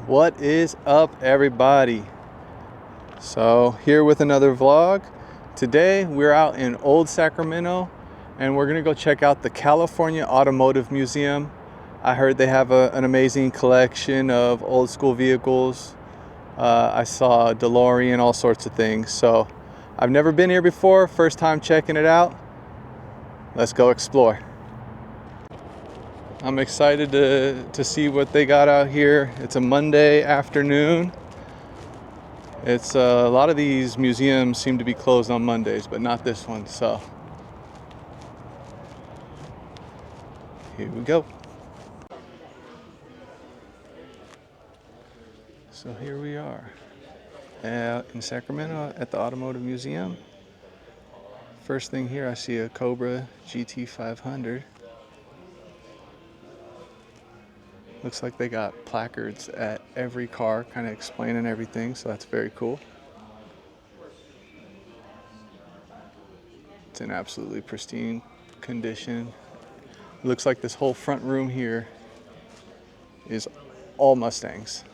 What is up, everybody? So here with another vlog. Today we're out in Old Sacramento and we're gonna go check out the California Automotive Museum. I heard they have an amazing collection of old school vehicles. I saw a DeLorean, all sorts of things. So I've never been here before, first time checking it out. Let's go explore. I'm excited to see what they got out here. It's a Monday afternoon. It's a lot of these museums seem to be closed on Mondays, but not this one. So here we go. So here we are in Sacramento at the Automotive Museum. First thing here, I see a Cobra GT500. Looks like they got placards at every car, kind of explaining everything, so that's very cool. It's in absolutely pristine condition. It looks like this whole front room here is all Mustangs.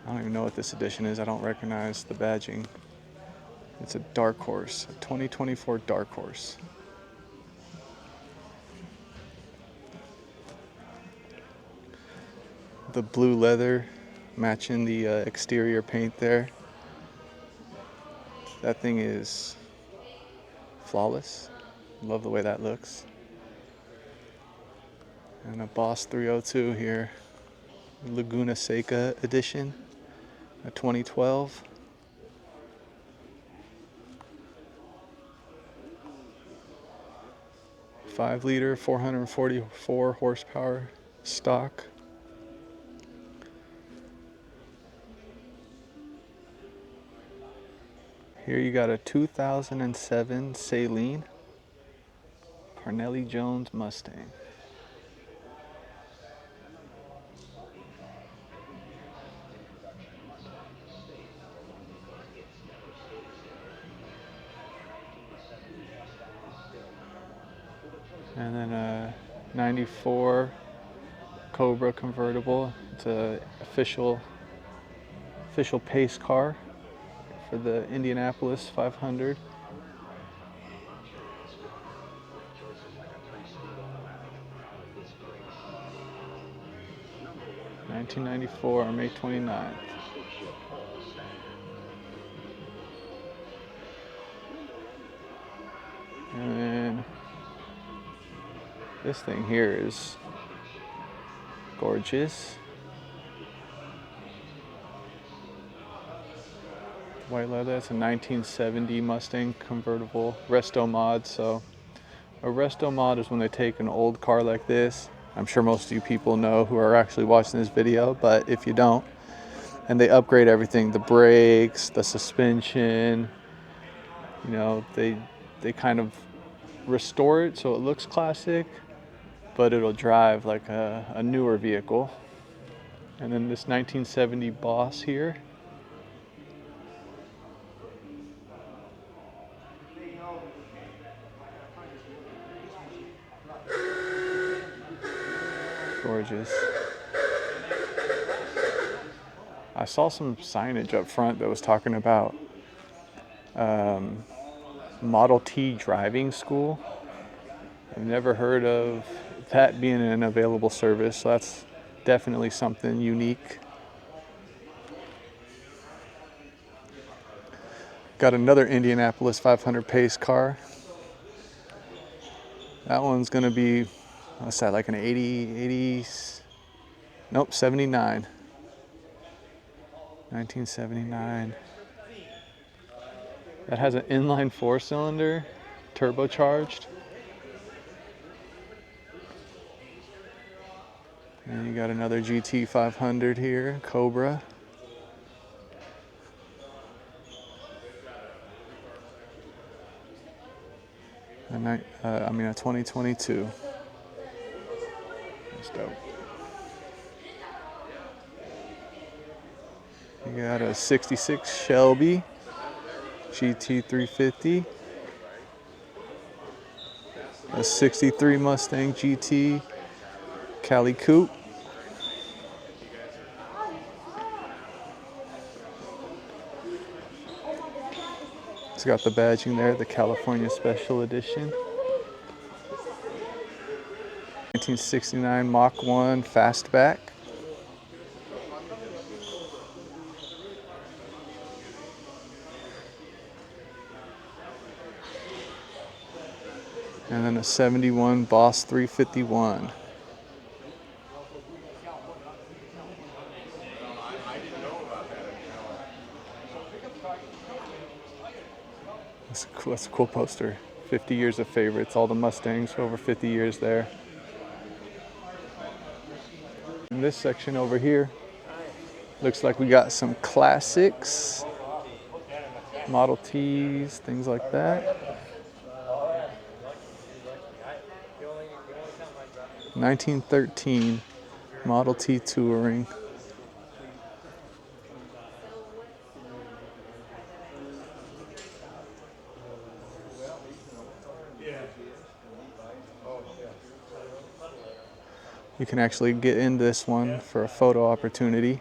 I don't even know what this edition is. I don't recognize the badging. It's a Dark Horse, a 2024 Dark Horse. The blue leather matching the exterior paint there. That thing is flawless. Love the way that looks. And a Boss 302 here, Laguna Seca edition, a 2012. .5-liter, 444 horsepower stock. Here you got a 2007 Saline Parnelli Jones Mustang. And then a 94 Cobra convertible. It's a official pace car for the Indianapolis 500. $1994, May 29th. And then this thing here is gorgeous. White leather. It's a 1970 Mustang convertible resto mod. So a resto mod is when they take an old car like this. I'm sure most of you people know who are actually watching this video, but if you don't, and they upgrade everything, the brakes, the suspension, you know, they kind of restore it so it looks classic, but it'll drive like a newer vehicle. And then this 1970 Boss here. Gorgeous. I saw some signage up front that was talking about Model T driving school. I've never heard of that being an available service, so that's definitely something unique. Got another Indianapolis 500 pace car. That one's gonna be, what's that, like an 79. 1979. That has an inline 4-cylinder, turbocharged. And you got another GT 500 here, Cobra. A 2022. That's dope. You got a 66 Shelby GT350. A 63 Mustang GT Cali Coupe. It's got the badging there, the California Special Edition. 1969 Mach 1 Fastback. And then a 71 Boss 351. That's a cool poster. 50 years of favorites, all the Mustangs for over 50 years there. In this section over here, looks like we got some classics, Model Ts, things like that. 1913 Model T Touring. You can actually get in this one for a photo opportunity.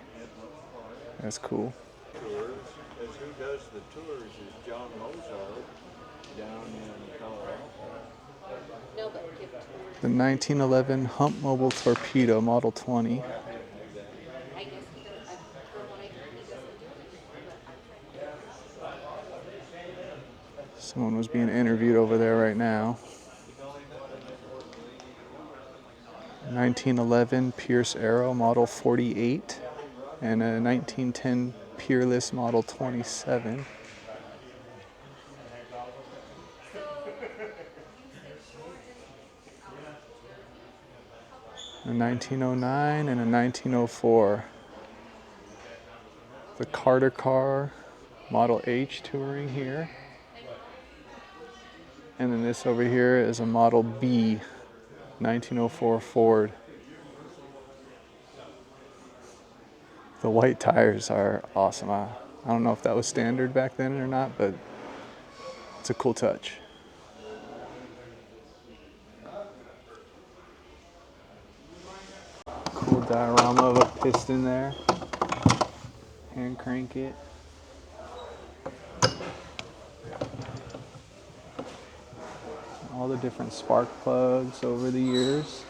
That's cool. Who does the tours is John Mozart down in Colorado. The 1911 Hump Mobile Torpedo Model 20. Someone was being interviewed over there right now. 1911 Pierce Arrow Model 48 and a 1910 Peerless Model 27. A 1909 and a 1904. The Carter car Model H Touring here. And then this over here is a Model B 1904 Ford. The white tires are awesome. I don't know if that was standard back then or not, but it's a cool touch. Cool diorama of a piston there. Hand crank it. All the different spark plugs over the years.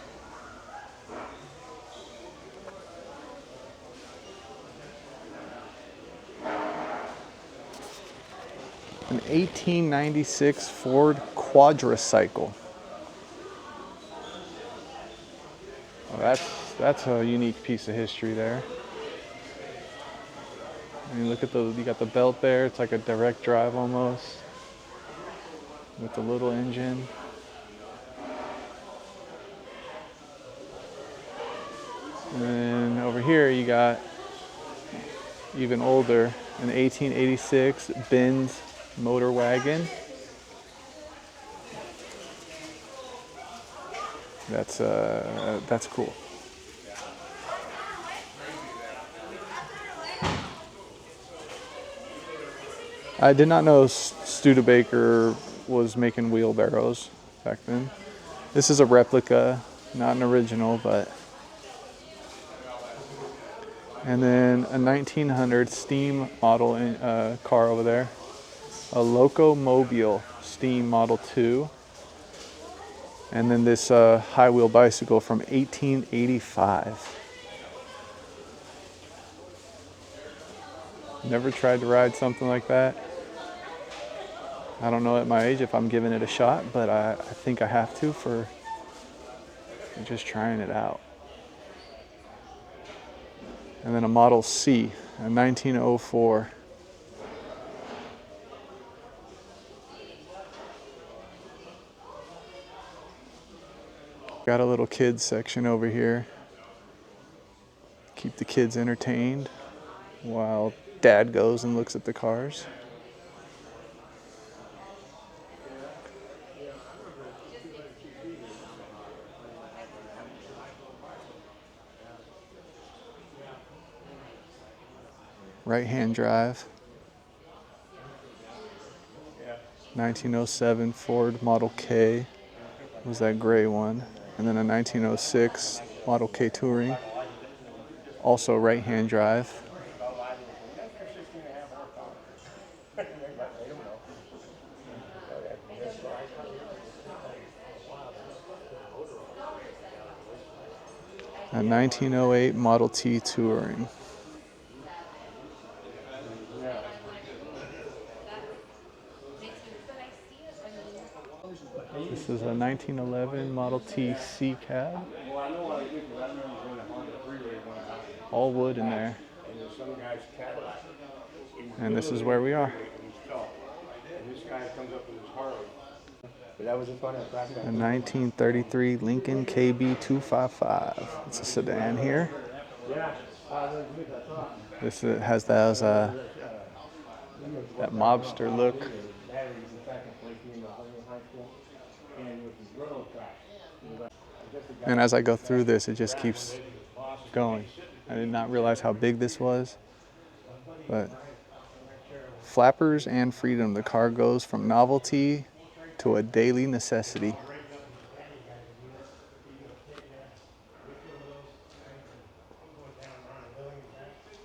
An 1896 Ford Quadricycle. Well, that's a unique piece of history there. I mean, look at you got the belt there. It's like a direct drive almost, with the little engine. And then over here you got even older, an 1886 Benz motor wagon. That's cool. I did not know Studebaker was making wheelbarrows back then. This is a replica, not an original, but. And then a 1900 steam model car over there. A Locomobile steam Model 2. And then this high wheel bicycle from 1885. Never tried to ride something like that. I don't know at my age if I'm giving it a shot, but I think I have to for just trying it out. And then a Model C, a 1904. Got a little kids section over here. Keep the kids entertained while Dad goes and looks at the cars. Right-hand drive. 1907 Ford Model K. was that gray one. And then a 1906 Model K Touring, also right-hand drive. A 1908 Model T Touring. This is a 1911 Model T C cab. All wood in there. And this is where we are. A 1933 Lincoln KB255. It's a sedan here. This has that mobster look. And as I go through this, it just keeps going. I did not realize how big this was, but flappers and freedom. The car goes from novelty to a daily necessity.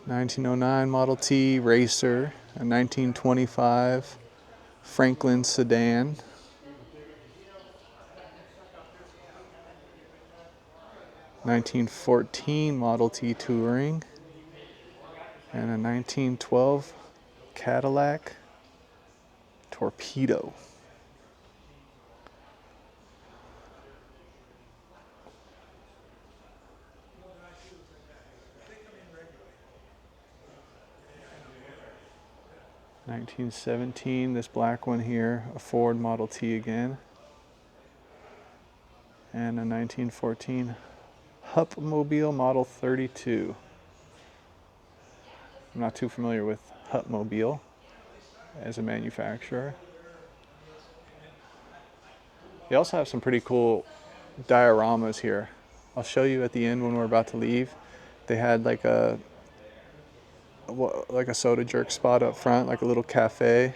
'1909 Model T Racer, a 1925 Franklin sedan. '1914 Model T Touring, and a 1912 Cadillac Torpedo. '1917, this black one here, a Ford Model T again. And a 1914 Hupmobile Model 32. I'm not too familiar with Hupmobile as a manufacturer. They also have some pretty cool dioramas here. I'll show you at the end when we're about to leave. They had like a soda jerk spot up front, like a little cafe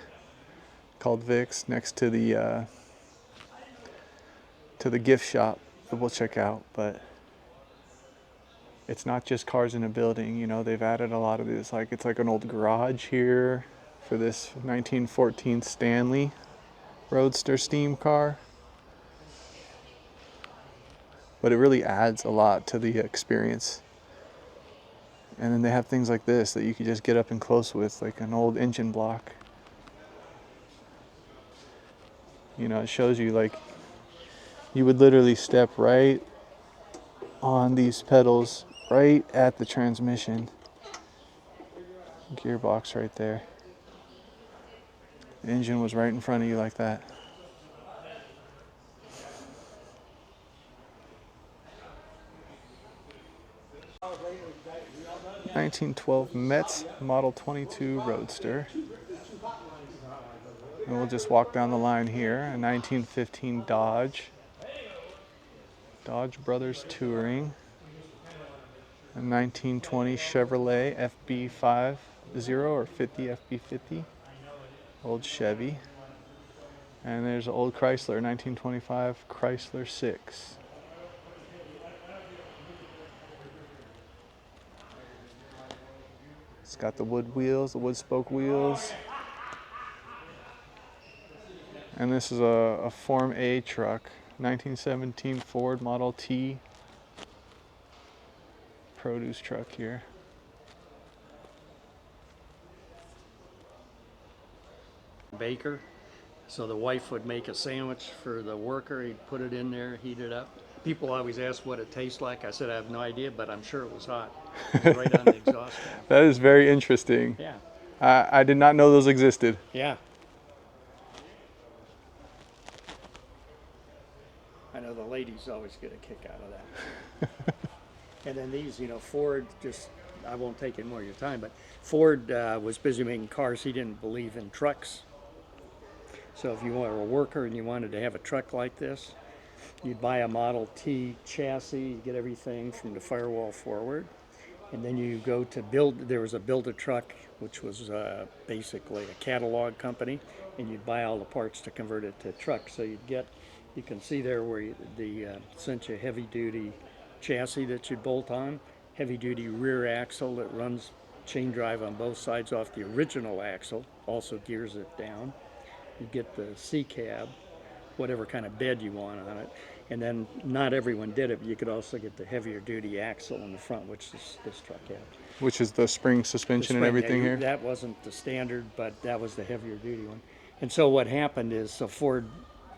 called Vic's next to the gift shop that we'll check out. But it's not just cars in a building, you know, they've added a lot of this, like it's like an old garage here for this 1914 Stanley Roadster steam car. But it really adds a lot to the experience. And then they have things like this that you could just get up and close with, like an old engine block. You know, it shows you like you would literally step right on these pedals right at the transmission. Gearbox right there. The engine was right in front of you like that. '1912 Metz Model 22 Roadster. And we'll just walk down the line here. A 1915 Dodge Brothers Touring. A 1920 Chevrolet FB50 or 50 FB50. Old Chevy. And there's an old Chrysler, 1925 Chrysler 6. It's got the wood wheels, the wood spoke wheels. And this is a Form A truck, 1917 Ford Model T produce truck here. Baker, so the wife would make a sandwich for the worker. He'd put it in there, heat it up. People always ask what it tastes like. I said I have no idea, but I'm sure it was hot. It was right on the exhaust fan. That is very interesting. Yeah. I did not know those existed. Yeah. I know the ladies always get a kick out of that. And then these, you know, Ford just, I won't take any more of your time, but Ford was busy making cars. He didn't believe in trucks. So if you were a worker and you wanted to have a truck like this, you'd buy a Model T chassis, you get everything from the firewall forward, and then you go to build, there was a Build-A-Truck, which was basically a catalog company, and you'd buy all the parts to convert it to truck. So you'd get You can see there where the essentially heavy-duty chassis that you bolt on, heavy-duty rear axle that runs chain drive on both sides off the original axle, also gears it down. You get the C cab, whatever kind of bed you want on it. And then not everyone did it, but you could also get the heavier duty axle in the front, which this truck had. Which is the spring suspension and everything here? That wasn't the standard, but that was the heavier duty one. And so what happened is, so Ford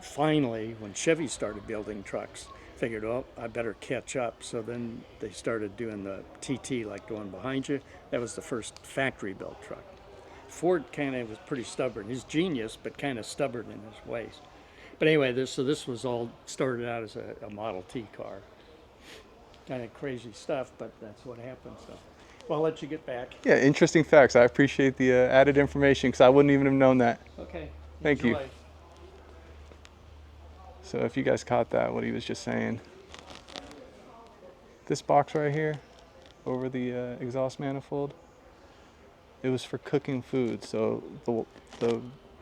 finally, when Chevy started building trucks, figured, oh, I better catch up. So then they started doing the TT, like the one behind you. That was the first factory built truck. Ford kind of was pretty stubborn. He's genius, but kind of stubborn in his ways. But anyway, this was all started out as a Model T car. Kind of crazy stuff, but that's what happened. So, well, I'll let you get back. Yeah, interesting facts. I appreciate the added information because I wouldn't even have known that. Okay. Thank you. Enjoy. So if you guys caught that, what he was just saying, this box right here over the exhaust manifold, it was for cooking food. So the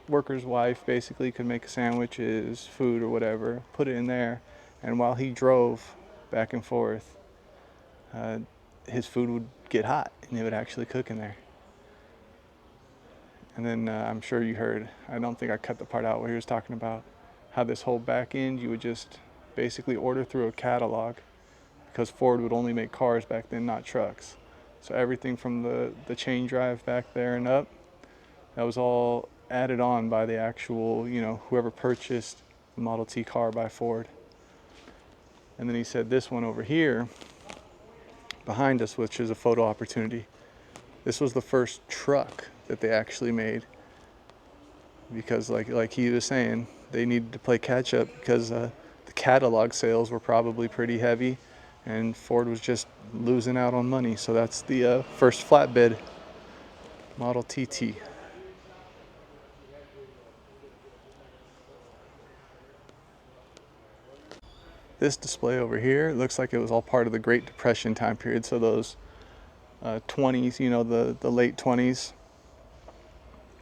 worker's wife basically could make sandwiches, food or whatever, put it in there, and while he drove back and forth, his food would get hot and it would actually cook in there. And then I'm sure you heard, I don't think I cut the part out where he was talking about how this whole back end you would just basically order through a catalog, because Ford would only make cars back then, not trucks. So everything from the chain drive back there and up, that was all added on by the actual, whoever purchased the Model T car by Ford. And then he said this one over here behind us, which is a photo opportunity, this was the first truck that they actually made, because like he was saying, they needed to play catch up because the catalog sales were probably pretty heavy and Ford was just losing out on money. So that's the first flatbed Model TT. This display over here looks like it was all part of the Great Depression time period. So those 20s, the late 20s,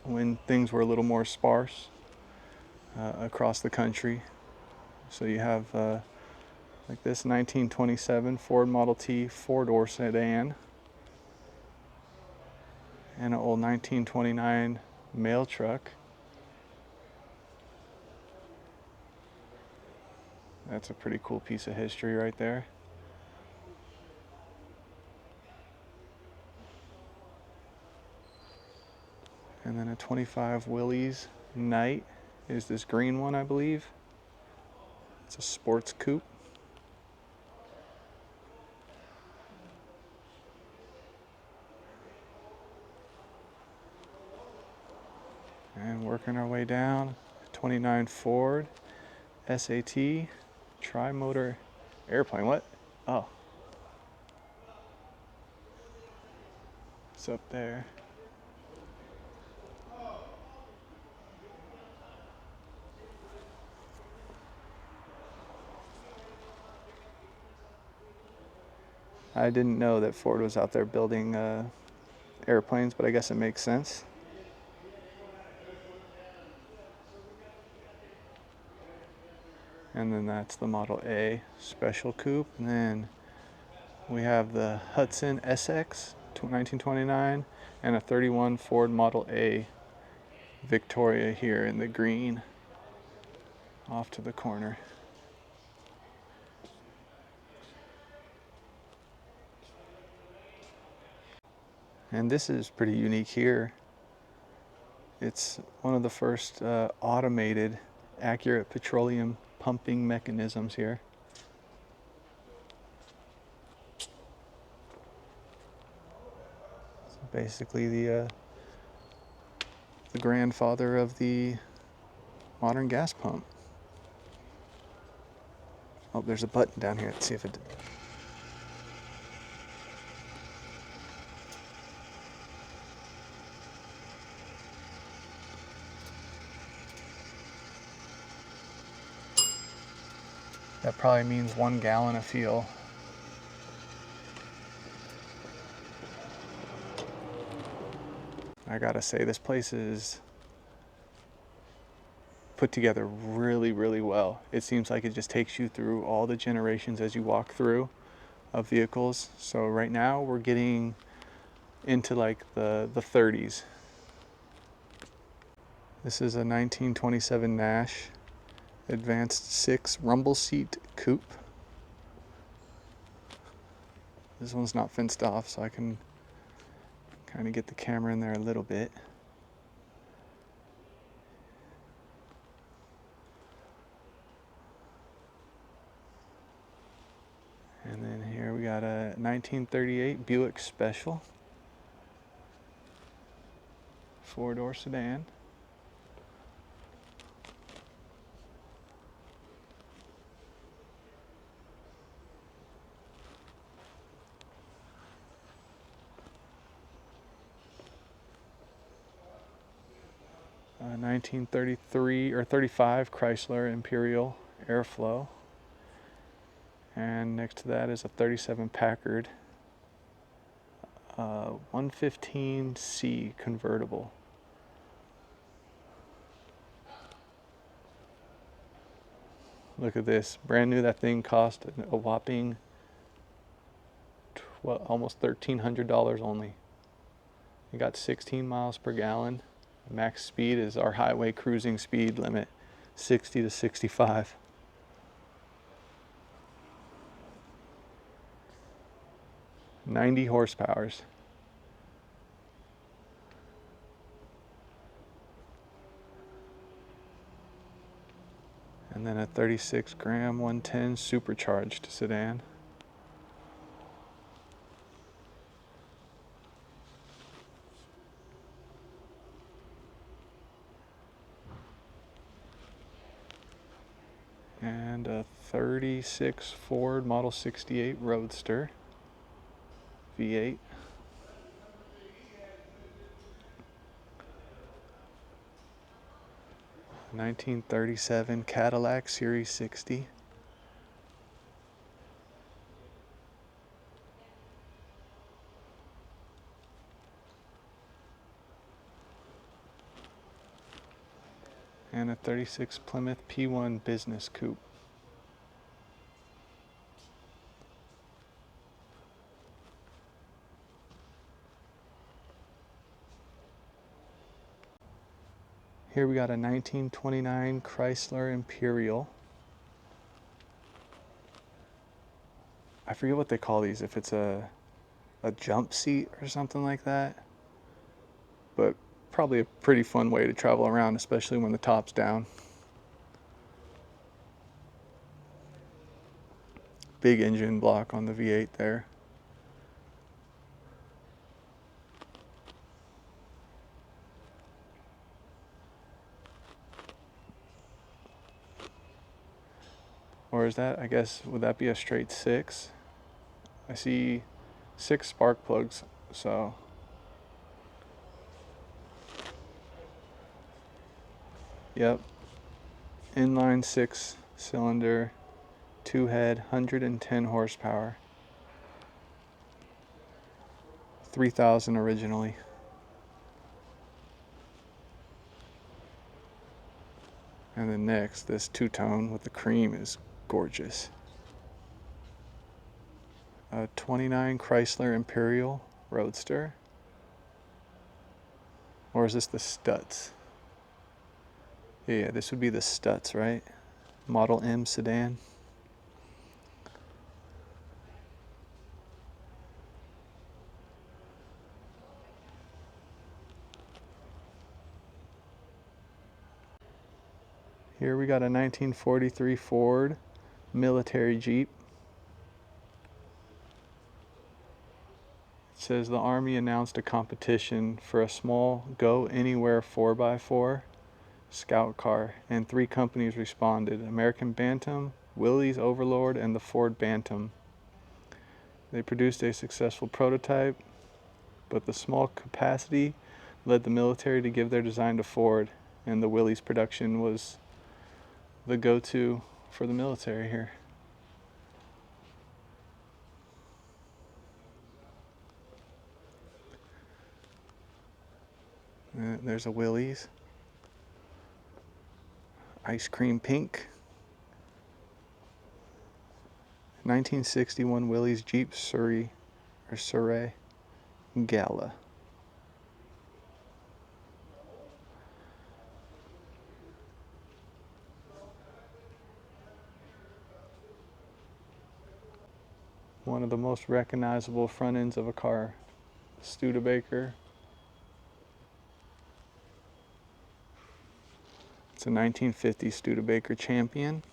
when things were a little more sparse across the country. So you have like this 1927 Ford Model T four-door sedan and an old 1929 mail truck. That's a pretty cool piece of history right there. And then a 25 Willys Knight is this green one, I believe. It's a sports coupe. And working our way down, 29 Ford SAT tri-motor airplane. What? Oh. It's up there. I didn't know that Ford was out there building airplanes, but I guess it makes sense. And then that's the Model A Special Coupe. And then we have the Hudson SX 1929 and a 31 Ford Model A Victoria here in the green off to the corner. And this is pretty unique here. It's one of the first automated accurate petroleum pumping mechanisms here. So basically the grandfather of the modern gas pump. Oh, there's a button down here. Let's see if it... That probably means 1 gallon of fuel. I gotta say, this place is put together really, really well. It seems like it just takes you through all the generations as you walk through of vehicles. So right now we're getting into like the 30s. This is a 1927 Nash Advanced 6 rumble seat coupe. This one's not fenced off, so I can kind of get the camera in there a little bit. And then here we got a 1938 Buick Special, 4-door sedan. A 1933 or 35 Chrysler Imperial Airflow. And next to that is a 37 Packard 115C convertible. Look at this, brand new. That thing cost a whopping almost $1,300 only. It got 16 miles per gallon. Max speed is our highway cruising speed limit, 60 to 65. $90 horsepower. And then a 36 gram 110 supercharged sedan. And a 36 Ford Model 68 Roadster V8. A 1937 Cadillac Series 60. And a 36 Plymouth P1 Business Coupe. Here we got a 1929 Chrysler Imperial. I forget what they call these, if it's a jump seat or something like that. But probably a pretty fun way to travel around, especially when the top's down. Big engine block on the V8 there. Or is that, I guess, would that be a straight 6? I see 6 spark plugs, so. Yep. Inline 6 cylinder, 2 head, 110 horsepower. 3,000 originally. And then next, this two-tone with the cream is gorgeous. A 29 Chrysler Imperial Roadster. Or is this the Stutz? Yeah, this would be the Stutz, right? Model M sedan. Here we got a 1943 Ford military Jeep. It says the Army announced a competition for a small Go Anywhere 4x4 scout car, and 3 companies responded: American Bantam, Willys Overlord, and the Ford Bantam. They produced a successful prototype, but the small capacity led the military to give their design to Ford, and the Willys production was the go-to for the military here. There's a Willys. ice cream pink. 1961 Willys Jeep Surrey Gala. One of the most recognizable front ends of a car. Studebaker. It's a 1950 Studebaker Champion.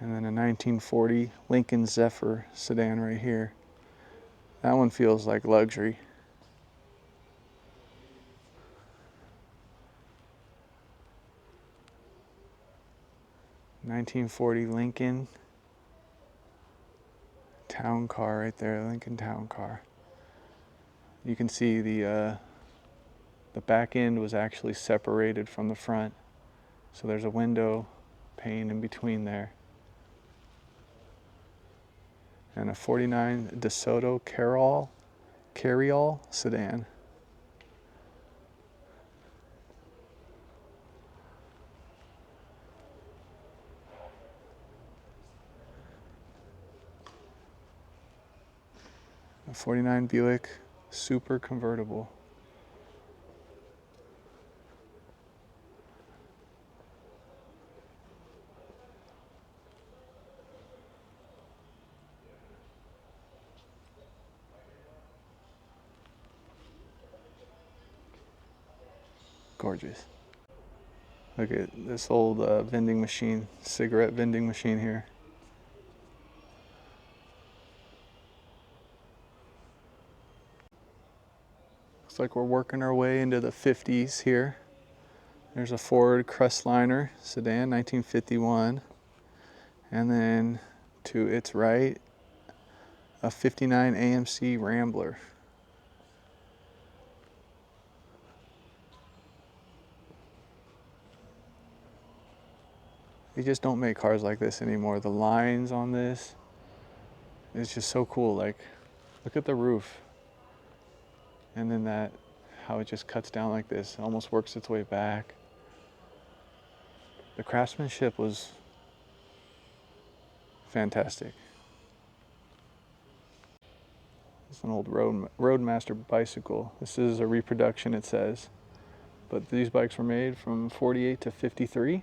And then a 1940 Lincoln Zephyr sedan right here. That one feels like luxury. (1940) Lincoln Town Car right there, Lincoln Town Car. You can see the back end was actually separated from the front, so there's a window pane in between there. And a '49 DeSoto Carryall sedan. A '49 Buick Super Convertible. Gorgeous. Look at this old vending machine, cigarette vending machine here. Looks like we're working our way into the 50s here. There's a Ford Crestliner sedan, 1951. And then to its right, a '59 AMC Rambler. They just don't make cars like this anymore. The lines on this, it's just so cool. Like, look at the roof. And then that, how it just cuts down like this, almost works its way back. The craftsmanship was fantastic. It's an old Roadmaster bicycle. This is a reproduction, it says. But these bikes were made from '48 to '53.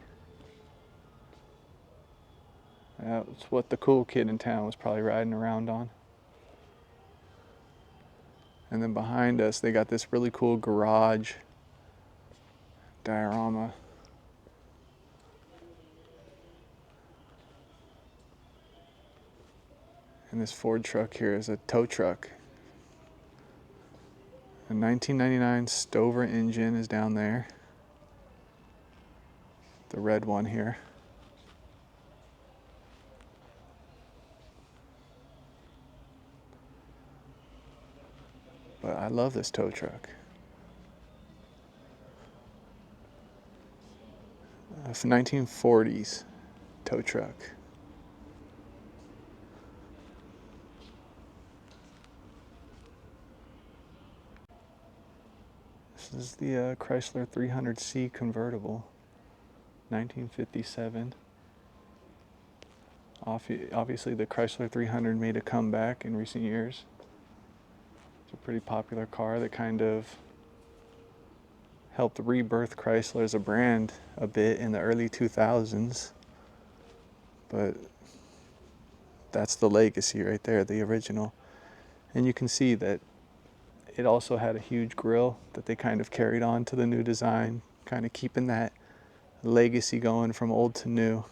That's what the cool kid in town was probably riding around on. And then behind us, they got this really cool garage diorama. And this Ford truck here is a tow truck. A 1999 Stover engine is down there. The red one here. But I love this tow truck. A 1940s tow truck. This is the Chrysler 300C convertible, 1957. Obviously, the Chrysler 300 made a comeback in recent years. It's a pretty popular car that kind of helped rebirth Chrysler as a brand a bit in the early 2000s. But that's the legacy right there, the original. And you can see that it also had a huge grille that they kind of carried on to the new design, kind of keeping that legacy going from old to new.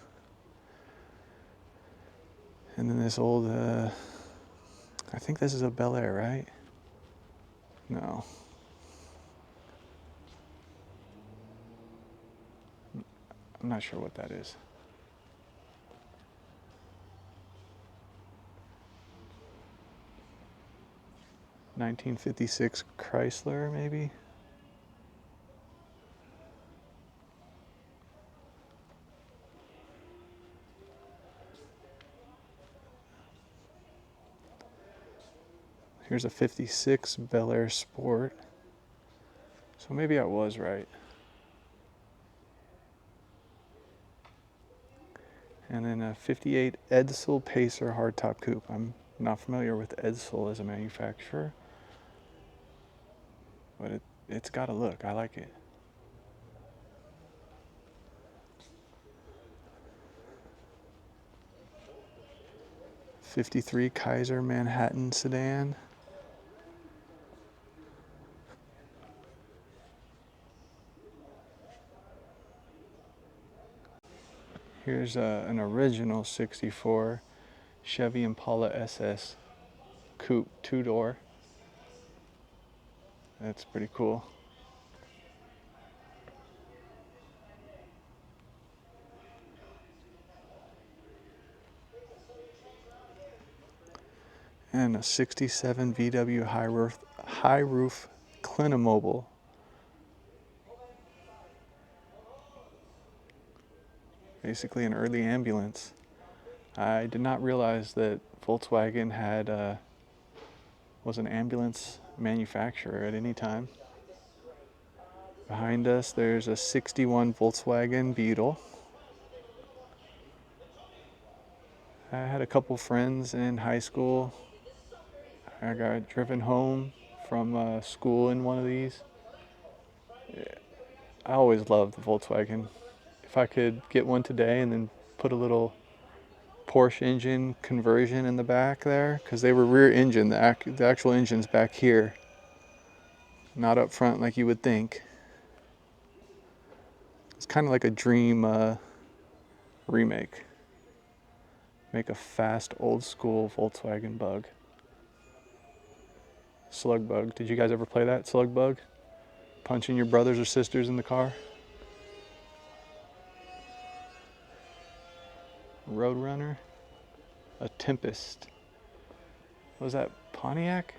And then this old, I think this is a Bel Air, right? No. I'm not sure what that is. '56 Chrysler, maybe? Here's a '56 Bel Air Sport. So maybe I was right. And then a 58 Edsel Pacer hardtop coupe. I'm not familiar with Edsel as a manufacturer, but it's got a look. I like it. '53 Kaiser Manhattan sedan. Here's an original '64 Chevy Impala SS coupe, two-door. That's pretty cool. And a '67 VW high roof Clinomobile. Basically an early ambulance. I did not realize that Volkswagen was an ambulance manufacturer at any time. Behind us, there's a '61 Volkswagen Beetle. I had a couple friends in high school. I got driven home from school in one of these. I always loved the Volkswagen. If I could get one today and then put a little Porsche engine conversion in the back there, because they were rear engine, the actual engine's back here, not up front like you would think. It's kind of like a dream remake. Make a fast old school Volkswagen Bug. Slug Bug. Did you guys ever play that? Slug Bug? Punching your brothers or sisters in the car? Roadrunner. A Tempest. What was that? Pontiac?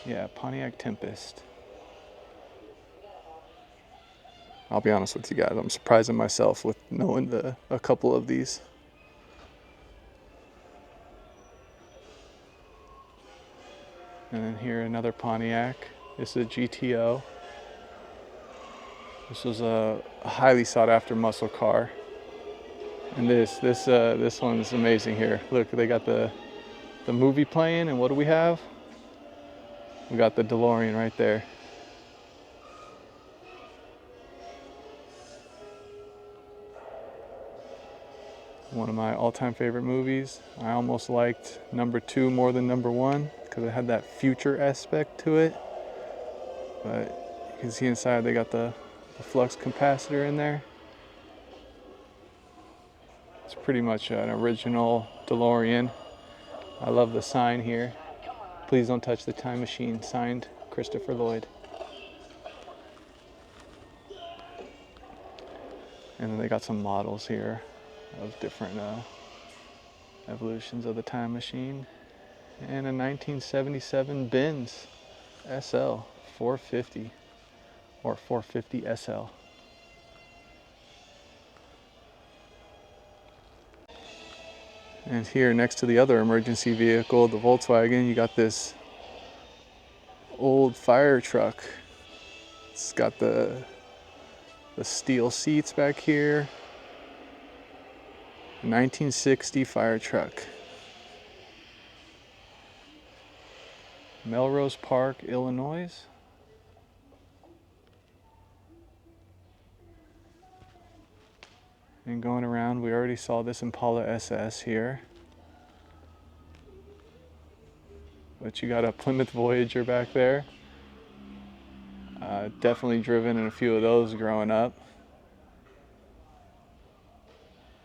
Yeah, Pontiac Tempest. I'll be honest with you guys, I'm surprising myself with knowing a couple of these. And then here another Pontiac. This is a GTO. This was a highly sought after muscle car. And this one's amazing here. Look, they got the movie playing, and what do we have? We got the DeLorean right there. One of my all-time favorite movies. I almost liked number 2 more than number 1 because it had that future aspect to it. But you can see inside they got the flux capacitor in there. It's pretty much an original DeLorean. I love the sign here. Please don't touch the time machine. Signed, Christopher Lloyd. And then they got some models here of different evolutions of the time machine. And a 1977 Benz SL 450 or 450 SL. And here next to the other emergency vehicle, the Volkswagen, you got this old fire truck. It's got the steel seats back here. 1960 fire truck. Melrose Park, Illinois. And going around, we already saw this Impala SS here. But you got a Plymouth Voyager back there. Definitely driven in a few of those growing up.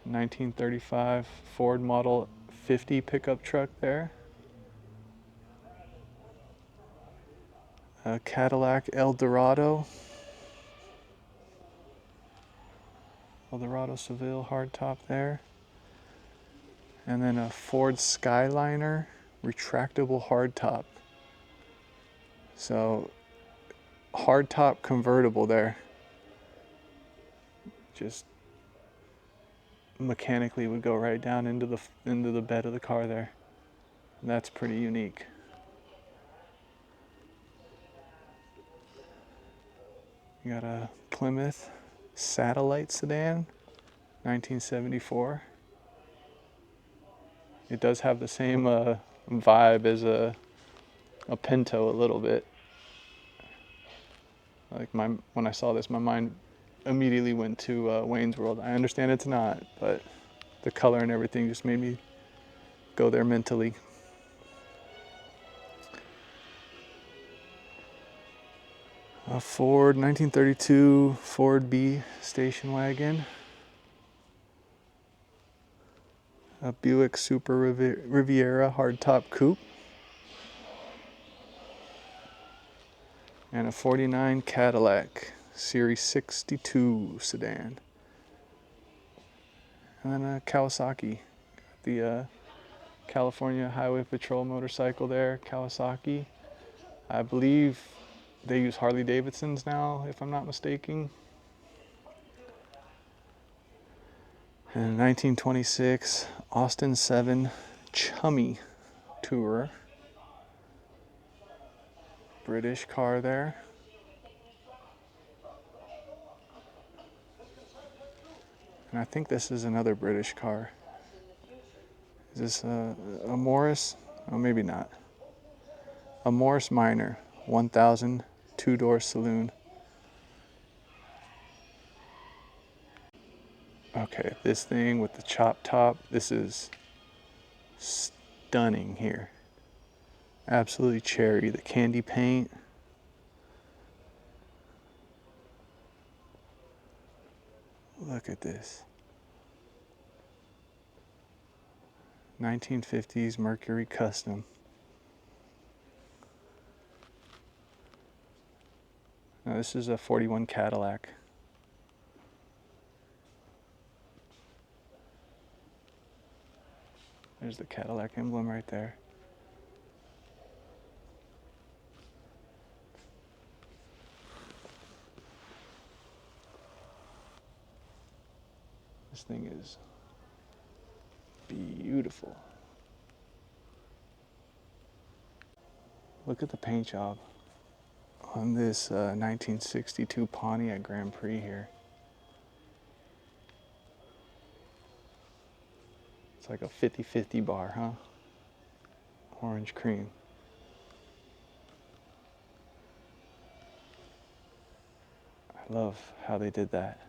1935 Ford Model 50 pickup truck there. A Cadillac Eldorado. Eldorado Seville hardtop there. And then a Ford Skyliner retractable hardtop. So hardtop convertible there. Just mechanically would go right down into the bed of the car there. And that's pretty unique. You got a Plymouth satellite sedan, 1974. It does have the same vibe as a Pinto a little bit. Like when I saw this, my mind immediately went to Wayne's World. I understand it's not, but the color and everything just made me go there mentally. A Ford 1932 Ford B station wagon. A Buick Super Riviera hardtop coupe. And a 49 Cadillac Series 62 sedan. And then a Kawasaki. The California Highway Patrol motorcycle there, Kawasaki. I believe they use Harley Davidsons now, if I'm not mistaken. And 1926 Austin 7 Chummy Tourer. British car there. And I think this is another British car. Is this a Morris? Oh, maybe not. A Morris Minor 1000 two-door saloon. Okay, this thing with the chop top, this is stunning here. Absolutely cherry. The candy paint. Look at this. 1950s Mercury Custom. Now this is a 41 Cadillac. There's the Cadillac emblem right there. This thing is beautiful. Look at the paint job on this 1962 Pontiac Grand Prix here. It's like a 50-50 bar, huh? Orange cream. I love how they did that.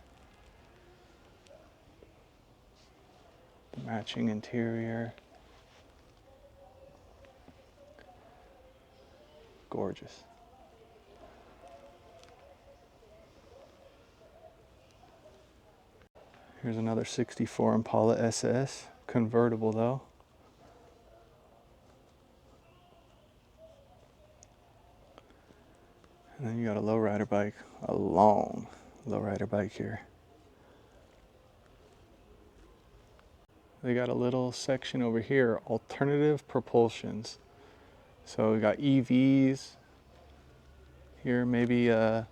The matching interior. Gorgeous. Here's another 64 Impala SS, convertible though. And then you got a lowrider bike, a long lowrider bike here. They got a little section over here, alternative propulsions. So we got EVs here, maybe a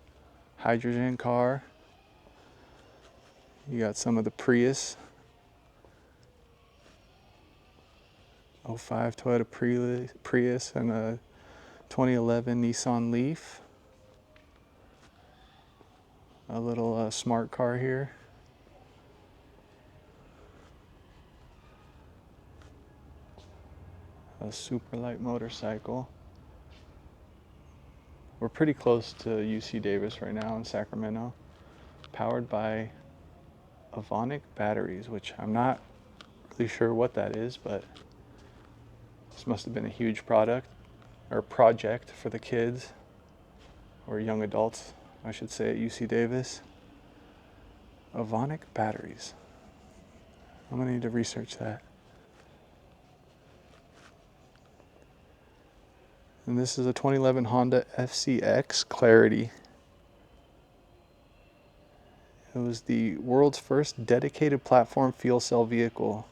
hydrogen car. You got some of the Prius. 05 Toyota Prius and a 2011 Nissan Leaf. A little smart car here. A super light motorcycle. We're pretty close to UC Davis right now in Sacramento. Powered by Avonic batteries, which I'm not really sure what that is, but this must have been a huge project for the kids, or young adults, I should say, at UC Davis. Avonic batteries. I'm gonna need to research that. And this is a 2011 Honda FCX Clarity. It was the world's first dedicated platform fuel cell vehicle.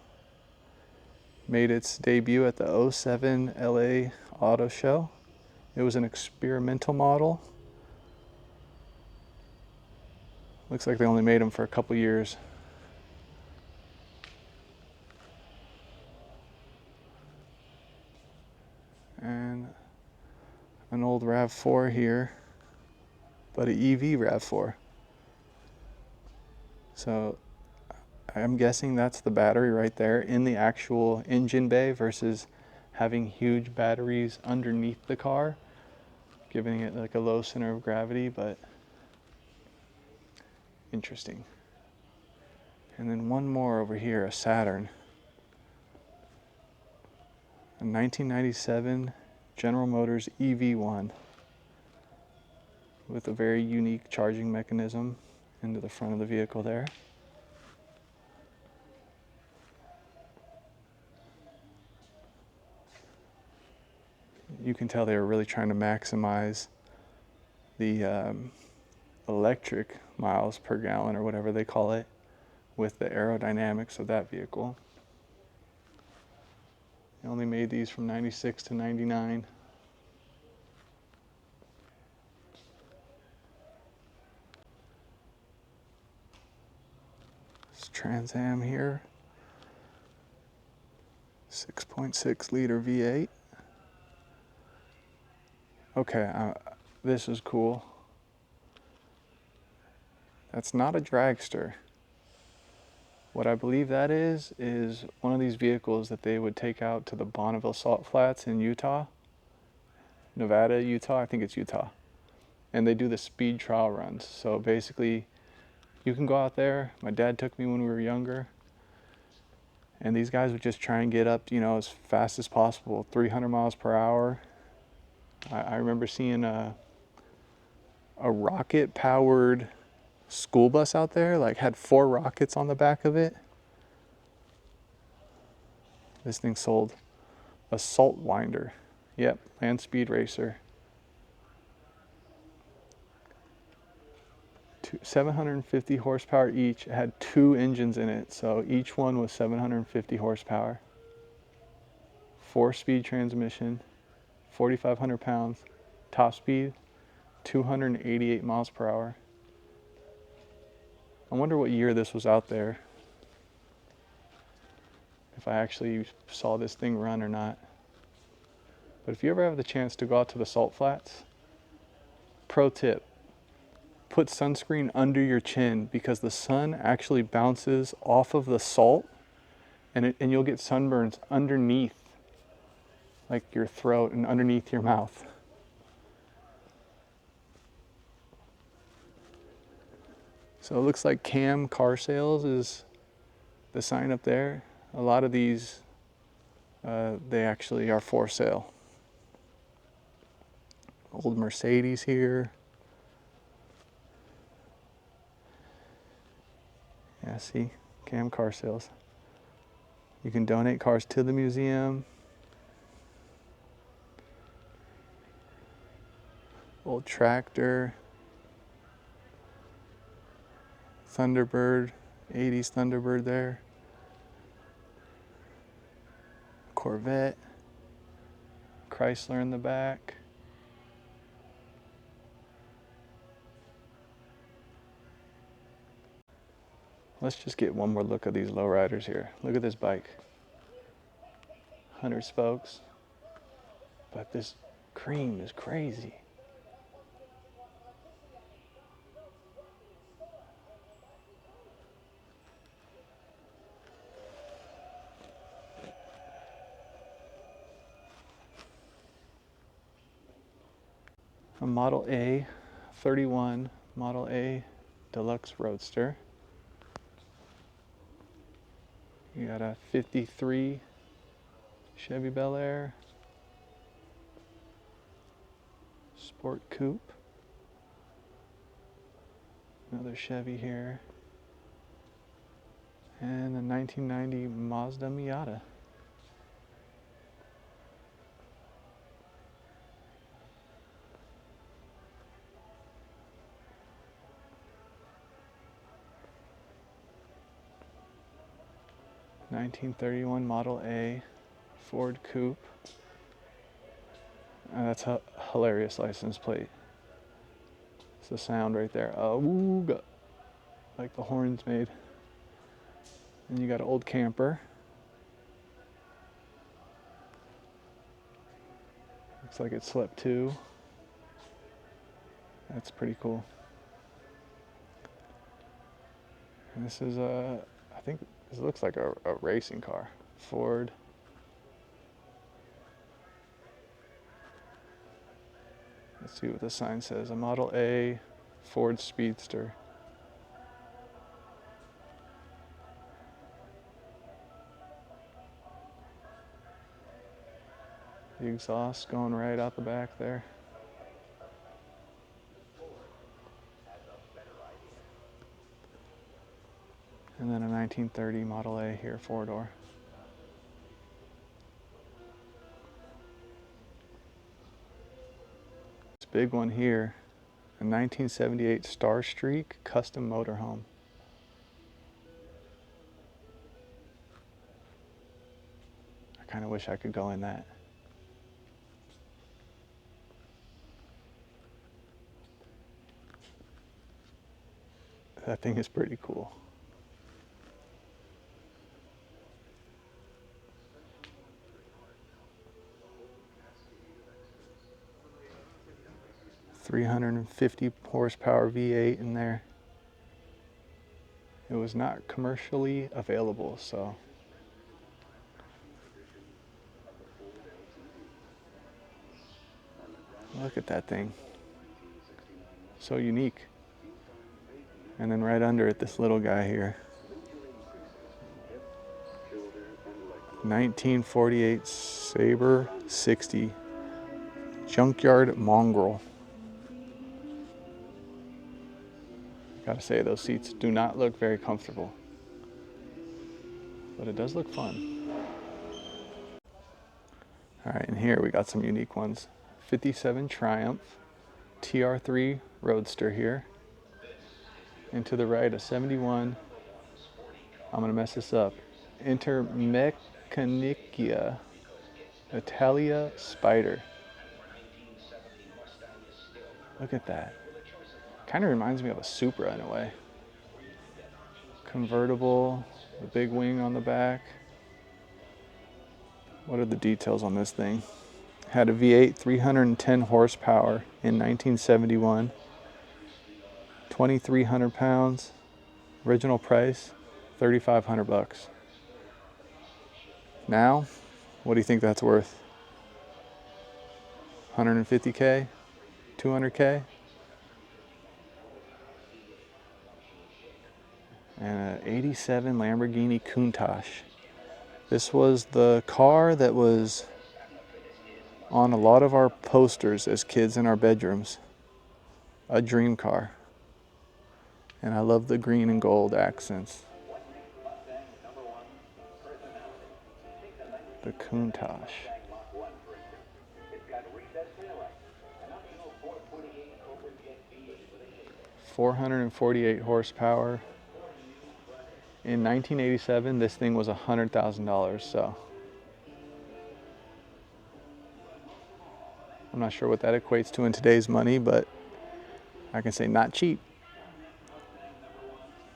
Made its debut at the 07 LA Auto Show. It was an experimental model. Looks like they only made them for a couple years. And an old RAV4 here, but an EV RAV4. So I'm guessing that's the battery right there in the actual engine bay versus having huge batteries underneath the car, giving it like a low center of gravity, but interesting. And then one more over here, a Saturn. A 1997 General Motors EV1 with a very unique charging mechanism into the front of the vehicle there. You can tell they were really trying to maximize the electric miles per gallon or whatever they call it with the aerodynamics of that vehicle. They only made these from 96 to 99. This Trans Am here. 6.6 liter V8. Okay, this is cool. That's not a dragster. What I believe that is one of these vehicles that they would take out to the Bonneville Salt Flats in Utah, Nevada, Utah, I think it's Utah. And they do the speed trial runs. So basically, you can go out there. My dad took me when we were younger. And these guys would just try and get up, you know, as fast as possible, 300 miles per hour. I remember seeing a rocket-powered school bus out there, like had 4 rockets on the back of it. This thing sold a salt winder. Yep, land speed racer. 750 horsepower each. It had 2 engines in it, so each one was 750 horsepower. 4-speed transmission, 4,500 pounds, top speed 288 miles per hour. I wonder what year this was out there, if I actually saw this thing run or not. But if you ever have the chance to go out to the salt flats, pro tip, put sunscreen under your chin because the sun actually bounces off of the salt and you'll get sunburns underneath like your throat and underneath your mouth. So it looks like Cam Car Sales is the sign up there. A lot of these, they actually are for sale. Old Mercedes here. Yeah, see, Cam Car Sales. You can donate cars to the museum. Old tractor. Thunderbird, 80s Thunderbird there. Corvette. Chrysler in the back. Let's just get one more look at these lowriders here. Look at this bike. 100 spokes. But this cream is crazy. A Model A 31 Model A Deluxe Roadster. You got a 53 Chevy Bel Air, Sport Coupe, another Chevy here, and a 1990 Mazda Miata. (1931) Model A Ford Coupe. That's a hilarious license plate. It's the sound right there. Ooga, like the horns made. And you got an old camper. Looks like it slept 2. That's pretty cool. This is a, I think this looks like a racing car. Ford. Let's see what the sign says. A Model A Ford Speedster. The exhaust going right out the back there. And then a 1930 Model A here, 4-door. This big one here, a 1978 Star Streak custom motorhome. I kind of wish I could go in that. That thing is pretty cool. .350 horsepower V8 in there. It was not commercially available, so. Look at that thing. So unique. And then right under it, this little guy here. 1948 Sabre 60 Junkyard Mongrel. Gotta say, those seats do not look very comfortable, but it does look fun. All right, and here we got some unique ones. 57 Triumph TR3 Roadster here. And to the right, a 71, I'm gonna mess this up, Intermeccanica Italia Spider. Look at that. Kind of reminds me of a Supra in a way. Convertible, the big wing on the back. What are the details on this thing? Had a V8, 310 horsepower in 1971. 2,300 pounds. Original price, $3,500. Now, what do you think that's worth? 150K? 200K? And an 87 Lamborghini Countach. This was the car that was on a lot of our posters as kids in our bedrooms. A dream car. And I love the green and gold accents. The Countach. 448 horsepower. In 1987, this thing was $100,000, so I'm not sure what that equates to in today's money, but I can say not cheap.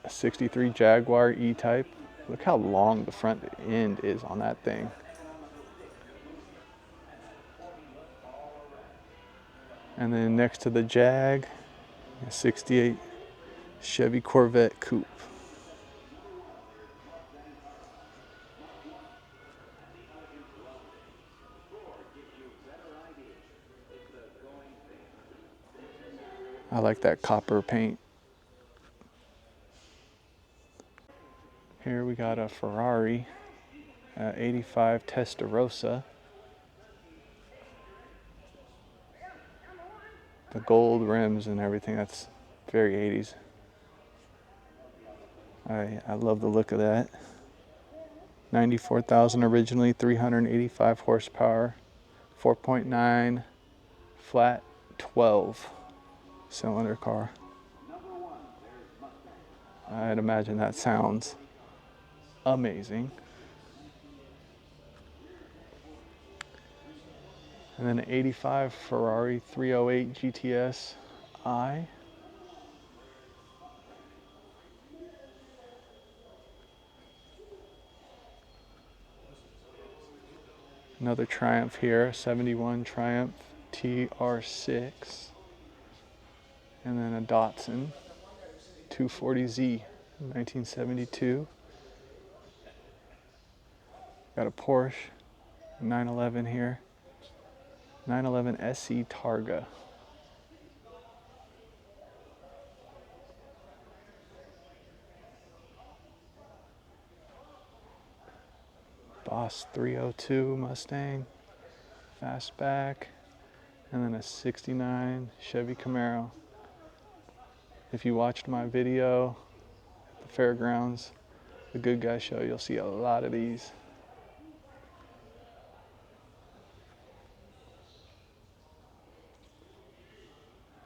A 63 Jaguar E-Type. Look how long the front end is on that thing. And then next to the Jag, a 68 Chevy Corvette Coupe. I like that copper paint. Here we got a Ferrari 85 Testarossa. The gold rims and everything, that's very 80s. I love the look of that. 94,000 originally, 385 horsepower, 4.9 flat 12 cylinder car. I'd imagine that sounds amazing. And then an 85 Ferrari 308 GTS I. Another Triumph here, 71 Triumph TR6. And then a Datsun 240Z 1972. Got a Porsche 911 here. 911 SC Targa. Boss 302 Mustang, fastback, and then a 69 Chevy Camaro. If you watched my video at the fairgrounds, the Good Guy Show, you'll see a lot of these.